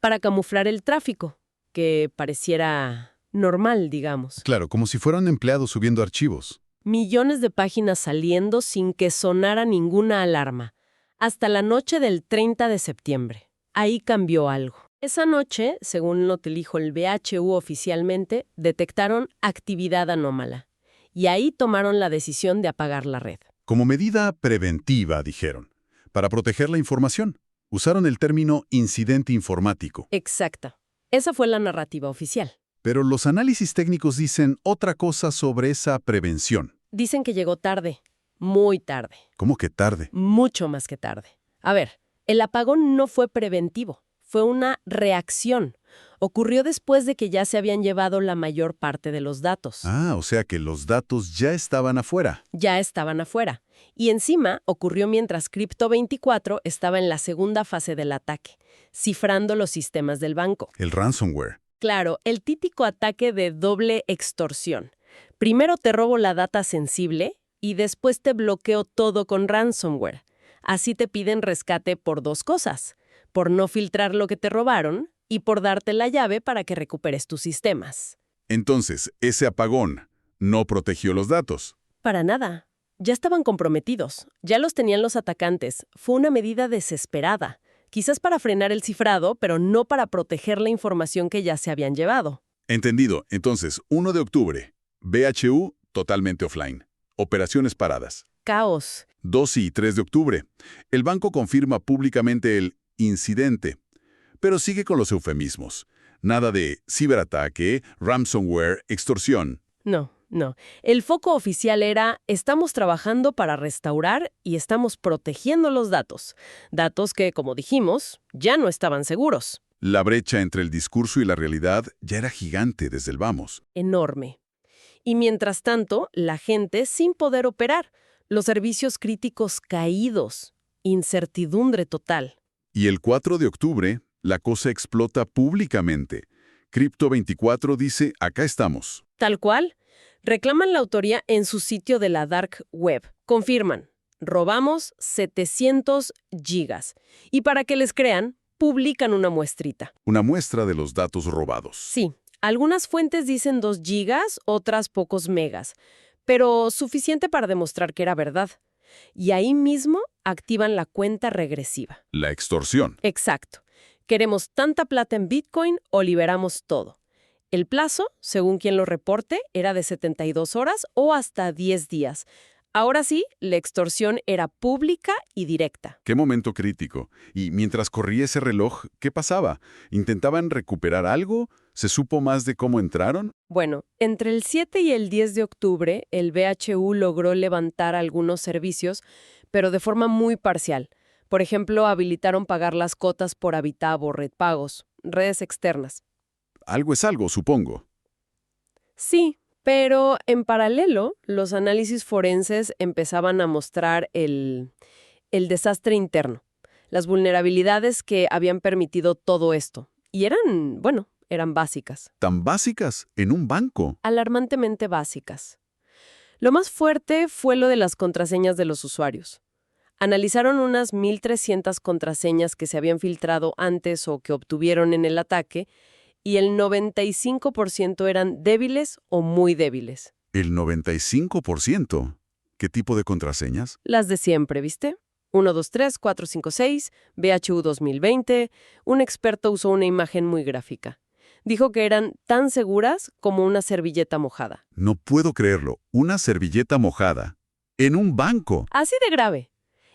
Para camuflar el tráfico, que pareciera normal, digamos. Claro, como si fueran empleados subiendo archivos. Millones de páginas saliendo sin que sonara ninguna alarma, hasta la noche del 30 de septiembre. Ahí cambió algo. Esa noche, según lo que dijo el BHU oficialmente, detectaron actividad anómala. Y ahí tomaron la decisión de apagar la red. Como medida preventiva, dijeron, para proteger la información. Usaron el término incidente informático. Exacto. Esa fue la narrativa oficial. Pero los análisis técnicos dicen otra cosa sobre esa prevención. Dicen que llegó tarde, muy tarde. ¿Cómo que tarde? Mucho más que tarde. A ver, el apagón no fue preventivo, fue una reacción. Ocurrió después de que ya se habían llevado la mayor parte de los datos. O sea que los datos ya estaban afuera. Ya estaban afuera. Y encima ocurrió mientras Crypto24 estaba en la segunda fase del ataque, cifrando los sistemas del banco. El ransomware. Claro, el típico ataque de doble extorsión. Primero te robo la data sensible y después te bloqueo todo con ransomware. Así te piden rescate por dos cosas, por no filtrar lo que te robaron y por darte la llave para que recuperes tus sistemas. Entonces, ese apagón, no protegió los datos. Para nada. Ya estaban comprometidos. Ya los tenían los atacantes. Fue una medida desesperada. Quizás para frenar el cifrado, pero no para proteger la información que ya se habían llevado. Entendido. Entonces, 1 de octubre, BHU totalmente offline. Operaciones paradas. Caos. 2 y 3 de octubre, el banco confirma públicamente el incidente, pero sigue con los eufemismos. Nada de ciberataque, ransomware, extorsión. No. El foco oficial era: estamos trabajando para restaurar y estamos protegiendo los datos. Datos que, como dijimos, ya no estaban seguros. La brecha entre el discurso y la realidad ya era gigante desde el vamos. Enorme. Y mientras tanto, la gente sin poder operar. Los servicios críticos caídos. Incertidumbre total. Y el 4 de octubre, la cosa explota públicamente. Crypto24 dice, acá estamos. Tal cual. Reclaman la autoría en su sitio de la Dark Web. Confirman. Robamos 700 gigas. Y para que les crean, publican una muestrita. Una muestra de los datos robados. Sí. Algunas fuentes dicen 2 gigas, otras pocos megas. Pero suficiente para demostrar que era verdad. Y ahí mismo activan la cuenta regresiva. La extorsión. Exacto. Queremos tanta plata en Bitcoin o liberamos todo. El plazo, según quien lo reporte, era de 72 horas o hasta 10 días. Ahora sí, la extorsión era pública y directa. Qué momento crítico. Y mientras corría ese reloj, ¿qué pasaba? ¿Intentaban recuperar algo? ¿Se supo más de cómo entraron? Bueno, entre el 7 y el 10 de octubre, el BHU logró levantar algunos servicios, pero de forma muy parcial. Por ejemplo, habilitaron pagar las cotas por Habitab o Red Pagos, redes externas. Algo es algo, supongo. Sí, pero en paralelo, los análisis forenses empezaban a mostrar el desastre interno, las vulnerabilidades que habían permitido todo esto. Y eran básicas. ¿Tan básicas? ¿En un banco? Alarmantemente básicas. Lo más fuerte fue lo de las contraseñas de los usuarios. Analizaron unas 1.300 contraseñas que se habían filtrado antes o que obtuvieron en el ataque, y el 95% eran débiles o muy débiles. ¿El 95%? ¿Qué tipo de contraseñas? Las de siempre, ¿viste? 1, 2, 3, 4, 5, 6, BHU 2020. Un experto usó una imagen muy gráfica. Dijo que eran tan seguras como una servilleta mojada. No puedo creerlo. ¿Una servilleta mojada? ¿En un banco? Así de grave.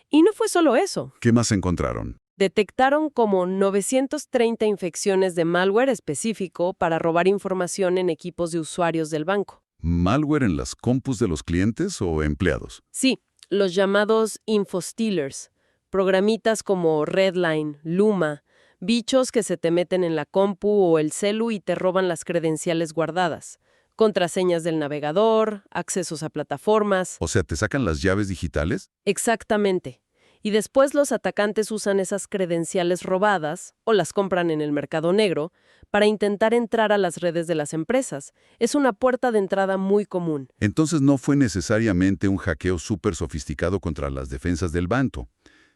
Y no fue solo eso. ¿Qué más encontraron? Detectaron como 930 infecciones de malware específico para robar información en equipos de usuarios del banco. ¿Malware en las compus de los clientes o empleados? Sí, los llamados infostealers, programitas como Redline, Luma, bichos que se te meten en la compu o el celu y te roban las credenciales guardadas, contraseñas del navegador, accesos a plataformas. O sea, ¿te sacan las llaves digitales? Exactamente. Y después los atacantes usan esas credenciales robadas, o las compran en el mercado negro, para intentar entrar a las redes de las empresas. Es una puerta de entrada muy común. Entonces no fue necesariamente un hackeo súper sofisticado contra las defensas del banco,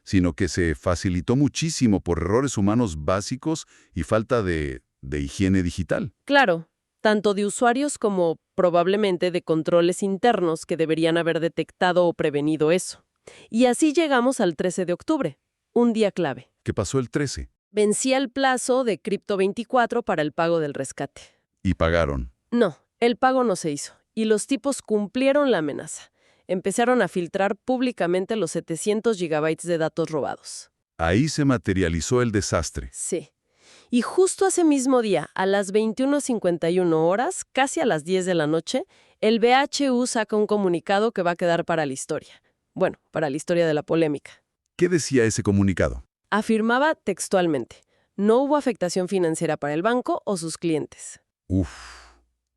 sino que se facilitó muchísimo por errores humanos básicos y falta de higiene digital. Claro, tanto de usuarios como probablemente de controles internos que deberían haber detectado o prevenido eso. Y así llegamos al 13 de octubre, un día clave. ¿Qué pasó el 13? Vencía el plazo de Crypto24 para el pago del rescate. ¿Y pagaron? No, el pago no se hizo, y los tipos cumplieron la amenaza. Empezaron a filtrar públicamente los 700 gigabytes de datos robados. Ahí se materializó el desastre. Sí. Y justo ese mismo día, a las 21:51 horas, casi a las 10 de la noche, el BHU saca un comunicado que va a quedar para la historia. Bueno, para la historia de la polémica. ¿Qué decía ese comunicado? Afirmaba textualmente: no hubo afectación financiera para el banco o sus clientes. Uf,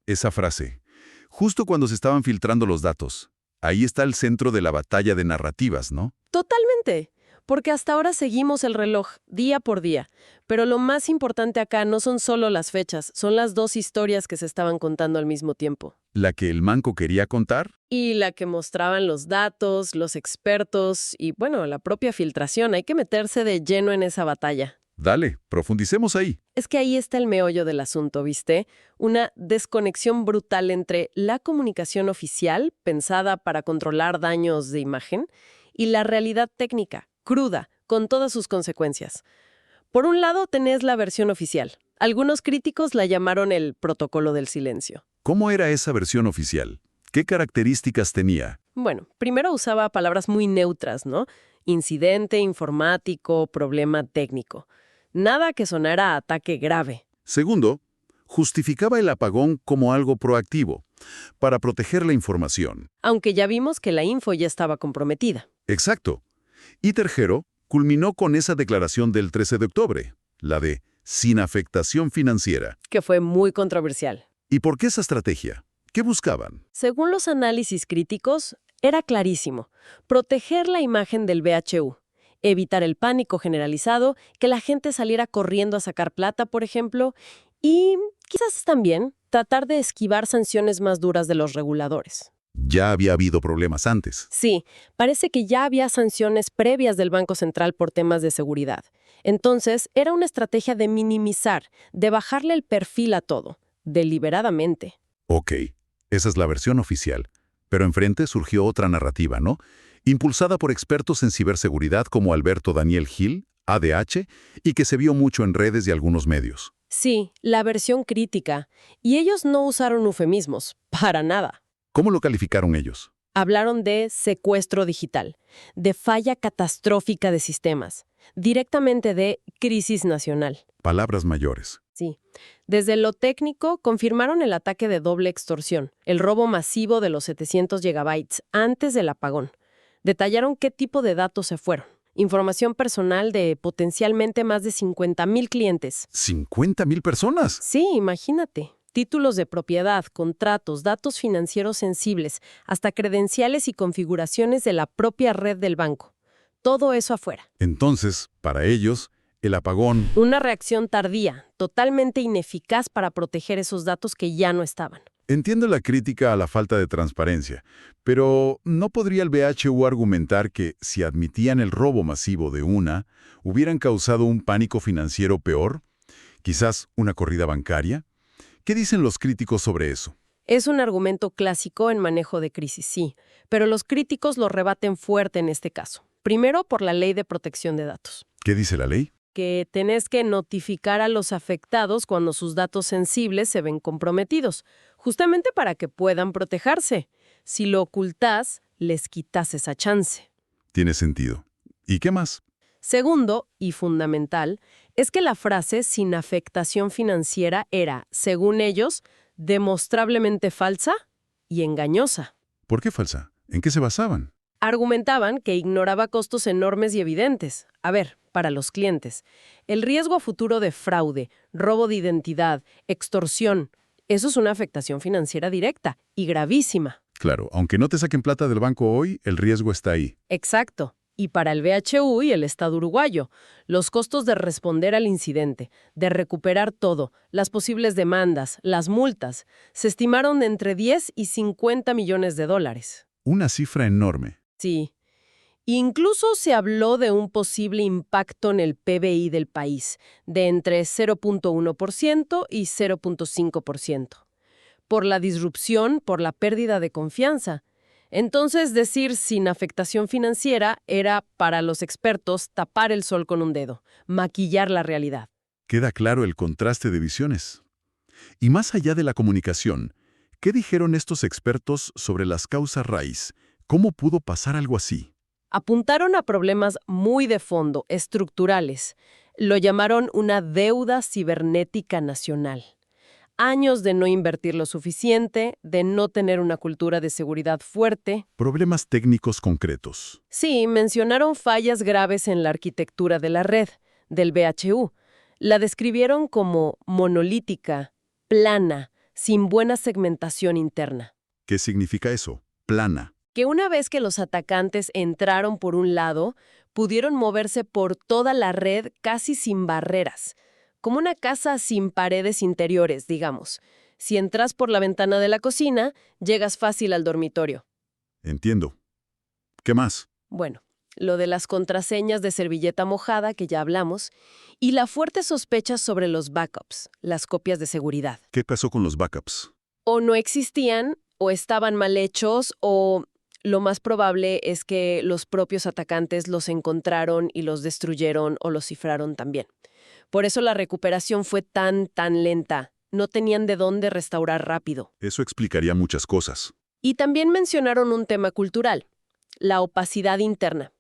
esa frase. Justo cuando se estaban filtrando los datos. Ahí está el centro de la batalla de narrativas, ¿no? Totalmente. Porque hasta ahora seguimos el reloj, día por día. Pero lo más importante acá no son solo las fechas, son las dos historias que se estaban contando al mismo tiempo. ¿La que el manco quería contar? Y la que mostraban los datos, los expertos y, la propia filtración. Hay que meterse de lleno en esa batalla. Dale, profundicemos ahí. Es que ahí está el meollo del asunto, ¿viste? Una desconexión brutal entre la comunicación oficial, pensada para controlar daños de imagen, y la realidad técnica, cruda, con todas sus consecuencias. Por un lado, tenés la versión oficial. Algunos críticos la llamaron el protocolo del silencio. ¿Cómo era esa versión oficial? ¿Qué características tenía? Bueno, primero usaba palabras muy neutras, ¿no? Incidente informático, problema técnico. Nada que sonara a ataque grave. Segundo, justificaba el apagón como algo proactivo, para proteger la información. Aunque ya vimos que la info ya estaba comprometida. Exacto. Y tercero, culminó con esa declaración del 13 de octubre, la de sin afectación financiera. Que fue muy controversial. ¿Y por qué esa estrategia? ¿Qué buscaban? Según los análisis críticos, era clarísimo. Proteger la imagen del BHU. Evitar el pánico generalizado, que la gente saliera corriendo a sacar plata, por ejemplo, y quizás también tratar de esquivar sanciones más duras de los reguladores. Ya había habido problemas antes. Sí, parece que ya había sanciones previas del Banco Central por temas de seguridad. Entonces, era una estrategia de minimizar, de bajarle el perfil a todo, deliberadamente. Ok, esa es la versión oficial. Pero enfrente surgió otra narrativa, ¿no? Impulsada por expertos en ciberseguridad como Alberto Daniel Gil, ADH, y que se vio mucho en redes y algunos medios. Sí, la versión crítica. Y ellos no usaron eufemismos, para nada. ¿Cómo lo calificaron ellos? Hablaron de secuestro digital, de falla catastrófica de sistemas, directamente de crisis nacional. Palabras mayores. Sí. Desde lo técnico, confirmaron el ataque de doble extorsión, el robo masivo de los 700 gigabytes antes del apagón. Detallaron qué tipo de datos se fueron. Información personal de potencialmente más de 50,000 clientes. ¿50,000 personas? Sí, imagínate. Títulos de propiedad, contratos, datos financieros sensibles, hasta credenciales y configuraciones de la propia red del banco. Todo eso afuera. Entonces, para ellos, el apagón... Una reacción tardía, totalmente ineficaz para proteger esos datos que ya no estaban. Entiendo la crítica a la falta de transparencia, pero ¿no podría el BHU argumentar que, si admitían el robo masivo de una, hubieran causado un pánico financiero peor? ¿Quizás una corrida bancaria? ¿Qué dicen los críticos sobre eso? Es un argumento clásico en manejo de crisis, sí, pero los críticos lo rebaten fuerte en este caso. Primero, por la Ley de Protección de Datos. ¿Qué dice la ley? Que tenés que notificar a los afectados cuando sus datos sensibles se ven comprometidos, justamente para que puedan protegerse. Si lo ocultás, les quitas esa chance. Tiene sentido. ¿Y qué más? Segundo, y fundamental, es que la frase sin afectación financiera era, según ellos, demostrablemente falsa y engañosa. ¿Por qué falsa? ¿En qué se basaban? Argumentaban que ignoraba costos enormes y evidentes. A ver, para los clientes, el riesgo a futuro de fraude, robo de identidad, extorsión, eso es una afectación financiera directa y gravísima. Claro, aunque no te saquen plata del banco hoy, el riesgo está ahí. Exacto. Y para el BHU y el Estado uruguayo, los costos de responder al incidente, de recuperar todo, las posibles demandas, las multas, se estimaron de entre 10 y 50 millones de dólares. Una cifra enorme. Sí. Incluso se habló de un posible impacto en el PBI del país, de entre 0.1% y 0.5%. Por la disrupción, por la pérdida de confianza. Entonces, decir sin afectación financiera era, para los expertos, tapar el sol con un dedo, maquillar la realidad. Queda claro el contraste de visiones. Y más allá de la comunicación, ¿qué dijeron estos expertos sobre las causas raíz? ¿Cómo pudo pasar algo así? Apuntaron a problemas muy de fondo, estructurales. Lo llamaron una deuda cibernética nacional. Años de no invertir lo suficiente, de no tener una cultura de seguridad fuerte. Problemas técnicos concretos. Sí, mencionaron fallas graves en la arquitectura de la red, del BHU. La describieron como monolítica, plana, sin buena segmentación interna. ¿Qué significa eso? Plana. Que una vez que los atacantes entraron por un lado, pudieron moverse por toda la red casi sin barreras. Como una casa sin paredes interiores, digamos. Si entras por la ventana de la cocina, llegas fácil al dormitorio. Entiendo. ¿Qué más? Bueno, lo de las contraseñas de servilleta mojada, que ya hablamos, y la fuerte sospecha sobre los backups, las copias de seguridad. ¿Qué pasó con los backups? O no existían, o estaban mal hechos, o lo más probable es que los propios atacantes los encontraron y los destruyeron o los cifraron también. Por eso la recuperación fue tan lenta. No tenían de dónde restaurar rápido. Eso explicaría muchas cosas. Y también mencionaron un tema cultural, la opacidad interna.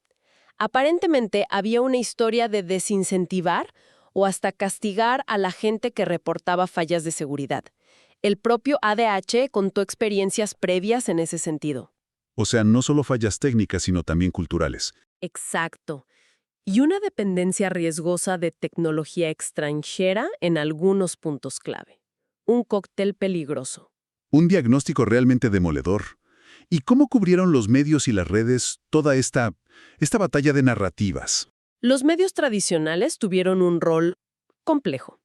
Aparentemente había una historia de desincentivar o hasta castigar a la gente que reportaba fallas de seguridad. El propio ADH contó experiencias previas en ese sentido. O sea, no solo fallas técnicas, sino también culturales. Exacto. Y una dependencia riesgosa de tecnología extranjera en algunos puntos clave. Un cóctel peligroso. Un diagnóstico realmente demoledor. ¿Y cómo cubrieron los medios y las redes toda esta batalla de narrativas? Los medios tradicionales tuvieron un rol complejo.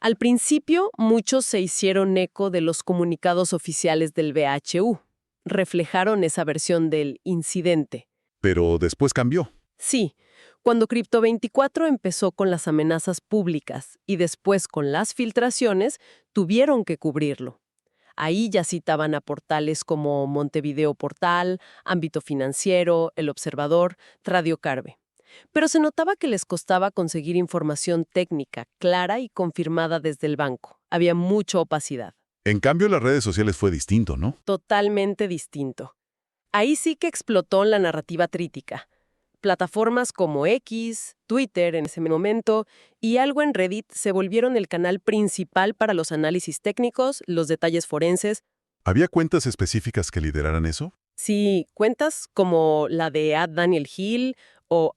Al principio, muchos se hicieron eco de los comunicados oficiales del BHU. Reflejaron esa versión del incidente. Pero después cambió. Sí, cuando Crypto24 empezó con las amenazas públicas y después con las filtraciones, tuvieron que cubrirlo. Ahí ya citaban a portales como Montevideo Portal, Ámbito Financiero, El Observador, Radiocarve. Pero se notaba que les costaba conseguir información técnica, clara y confirmada desde el banco. Había mucha opacidad. En cambio, las redes sociales fue distinto, ¿no? Totalmente distinto. Ahí sí que explotó la narrativa crítica. Plataformas como X, Twitter en ese momento y algo en Reddit se volvieron el canal principal para los análisis técnicos, los detalles forenses. ¿Había cuentas específicas que lideraran eso? Sí, cuentas como la de @DanielHill o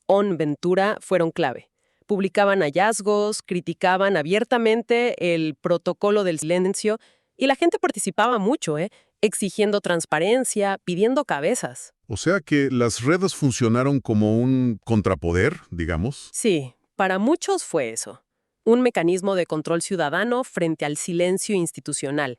@OnVentura fueron clave. Publicaban hallazgos, criticaban abiertamente el protocolo del silencio y la gente participaba mucho, exigiendo transparencia, pidiendo cabezas. O sea que las redes funcionaron como un contrapoder, digamos. Sí, para muchos fue eso. Un mecanismo de control ciudadano frente al silencio institucional.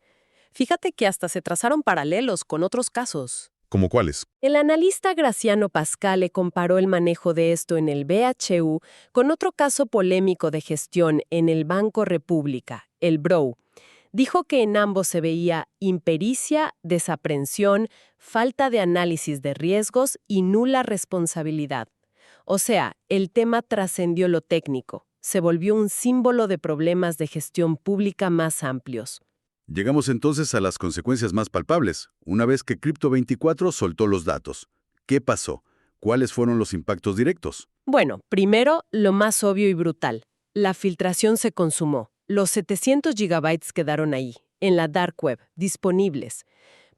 Fíjate que hasta se trazaron paralelos con otros casos. ¿Cómo cuáles? El analista Graciano Pascale comparó el manejo de esto en el BHU con otro caso polémico de gestión en el Banco República, el BROW. Dijo que en ambos se veía impericia, desaprensión, falta de análisis de riesgos y nula responsabilidad. O sea, el tema trascendió lo técnico, se volvió un símbolo de problemas de gestión pública más amplios. Llegamos entonces a las consecuencias más palpables, una vez que Crypto24 soltó los datos. ¿Qué pasó? ¿Cuáles fueron los impactos directos? Bueno, primero, lo más obvio y brutal. La filtración se consumó. Los 700 gigabytes quedaron ahí, en la dark web, disponibles.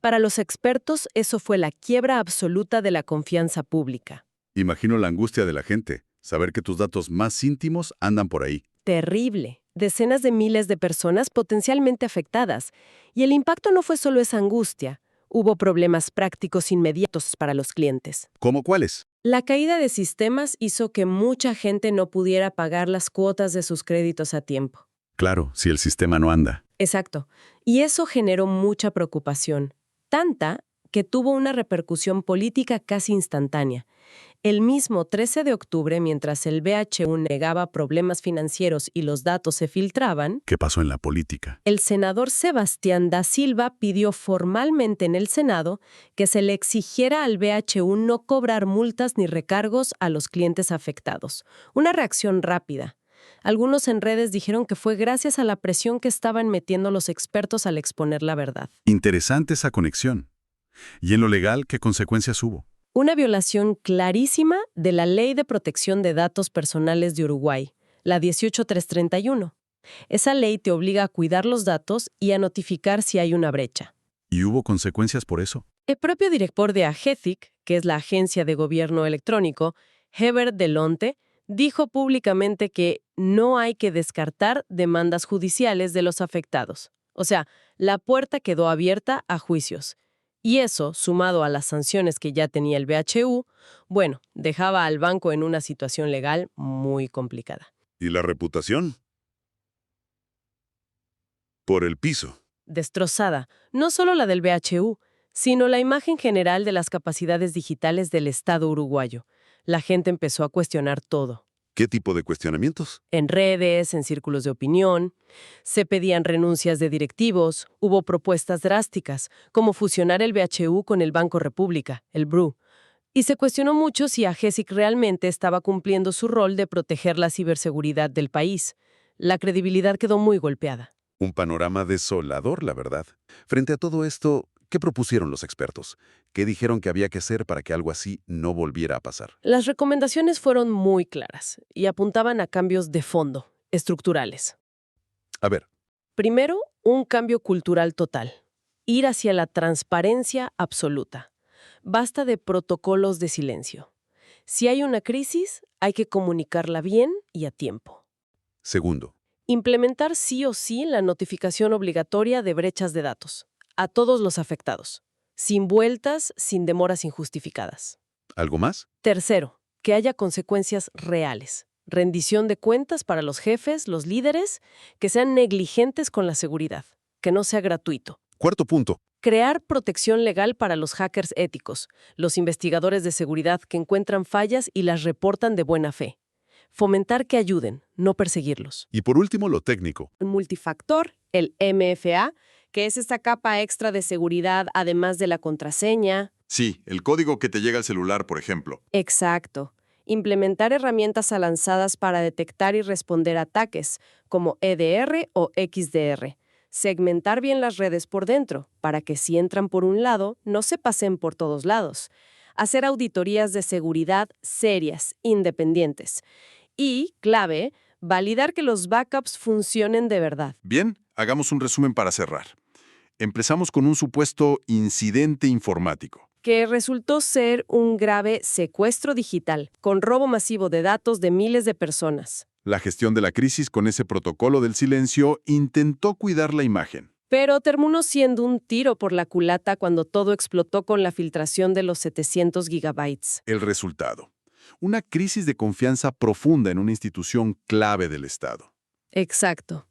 Para los expertos, eso fue la quiebra absoluta de la confianza pública. Imagino la angustia de la gente, saber que tus datos más íntimos andan por ahí. Terrible. Decenas de miles de personas potencialmente afectadas. Y el impacto no fue solo esa angustia. Hubo problemas prácticos inmediatos para los clientes. ¿Cómo cuáles? La caída de sistemas hizo que mucha gente no pudiera pagar las cuotas de sus créditos a tiempo. Claro, si el sistema no anda. Exacto. Y eso generó mucha preocupación. Tanta que tuvo una repercusión política casi instantánea. El mismo 13 de octubre, mientras el BHU negaba problemas financieros y los datos se filtraban, ¿Qué pasó en la política? el senador Sebastián da Silva pidió formalmente en el Senado que se le exigiera al BHU no cobrar multas ni recargos a los clientes afectados. Una reacción rápida. Algunos en redes dijeron que fue gracias a la presión que estaban metiendo los expertos al exponer la verdad. Interesante esa conexión. ¿Y en lo legal qué consecuencias hubo? Una violación clarísima de la Ley de Protección de Datos Personales de Uruguay, la 18331. Esa ley te obliga a cuidar los datos y a notificar si hay una brecha. ¿Y hubo consecuencias por eso? El propio director de AGETIC, que es la Agencia de Gobierno Electrónico, Heber Delonte, dijo públicamente que no hay que descartar demandas judiciales de los afectados. O sea, la puerta quedó abierta a juicios. Y eso, sumado a las sanciones que ya tenía el BHU, bueno, dejaba al banco en una situación legal muy complicada. ¿Y la reputación? Por el piso. Destrozada, no solo la del BHU, sino la imagen general de las capacidades digitales del Estado uruguayo. La gente empezó a cuestionar todo. ¿Qué tipo de cuestionamientos? En redes, en círculos de opinión, se pedían renuncias de directivos, hubo propuestas drásticas, como fusionar el BHU con el Banco República, el BRU, y se cuestionó mucho si AGESIC realmente estaba cumpliendo su rol de proteger la ciberseguridad del país. La credibilidad quedó muy golpeada. Un panorama desolador, la verdad. Frente a todo esto, ¿qué propusieron los expertos? ¿Qué dijeron que había que hacer para que algo así no volviera a pasar? Las recomendaciones fueron muy claras y apuntaban a cambios de fondo, estructurales. A ver, Primero, un cambio cultural total. Ir hacia la transparencia absoluta. Basta de protocolos de silencio. Si hay una crisis, hay que comunicarla bien y a tiempo. segundo, Implementar sí o sí la notificación obligatoria de brechas de datos, a todos los afectados, sin vueltas, sin demoras injustificadas. ¿algo más? Tercero, que haya consecuencias reales. Rendición de cuentas para los jefes, los líderes, que sean negligentes con la seguridad, que no sea gratuito. Cuarto punto, Crear protección legal para los hackers éticos, los investigadores de seguridad que encuentran fallas y las reportan de buena fe. Fomentar que ayuden, no perseguirlos. y por último lo técnico. Un multifactor, el MFA, que es esta capa extra de seguridad además de la contraseña. Sí, el código que te llega al celular, por ejemplo. Exacto. Implementar herramientas avanzadas para detectar y responder ataques, como EDR o XDR. Segmentar bien las redes por dentro, para que si entran por un lado, no se pasen por todos lados. Hacer auditorías de seguridad serias, independientes. Y, clave, validar que los backups funcionen de verdad. Bien, hagamos un resumen para cerrar. Empezamos con un supuesto incidente informático. Que resultó ser un grave secuestro digital, con robo masivo de datos de miles de personas. La gestión de la crisis con ese protocolo del silencio intentó cuidar la imagen. Pero terminó siendo un tiro por la culata cuando todo explotó con la filtración de los 700 gigabytes. El resultado: una crisis de confianza profunda en una institución clave del Estado. Exacto.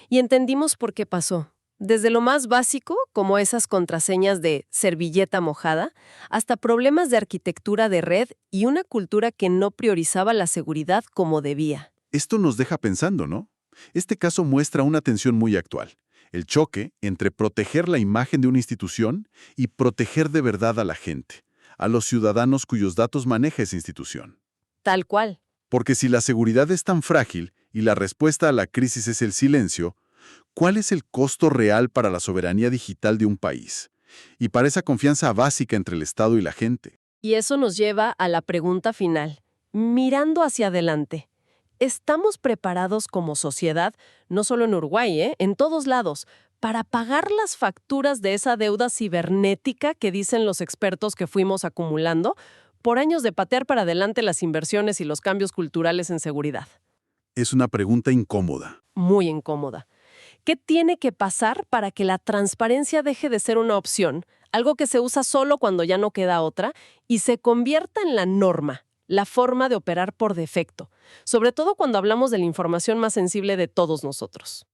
Y entendimos por qué pasó. Desde lo más básico, como esas contraseñas de servilleta mojada, hasta problemas de arquitectura de red y una cultura que no priorizaba la seguridad como debía. Esto nos deja pensando, ¿no? Este caso muestra una tensión muy actual: el choque entre proteger la imagen de una institución y proteger de verdad a la gente, a los ciudadanos cuyos datos maneja esa institución. Tal cual. Porque si la seguridad es tan frágil y la respuesta a la crisis es el silencio, ¿cuál es el costo real para la soberanía digital de un país? Y para esa confianza básica entre el Estado y la gente. Y eso nos lleva a la pregunta final. Mirando hacia adelante, ¿estamos preparados como sociedad, no solo en Uruguay, en todos lados, para pagar las facturas de esa deuda cibernética que dicen los expertos que fuimos acumulando por años de patear para adelante las inversiones y los cambios culturales en seguridad? Es una pregunta incómoda. Muy incómoda. ¿Qué tiene que pasar para que la transparencia deje de ser una opción, algo que se usa solo cuando ya no queda otra, y se convierta en la norma, la forma de operar por defecto, sobre todo cuando hablamos de la información más sensible de todos nosotros?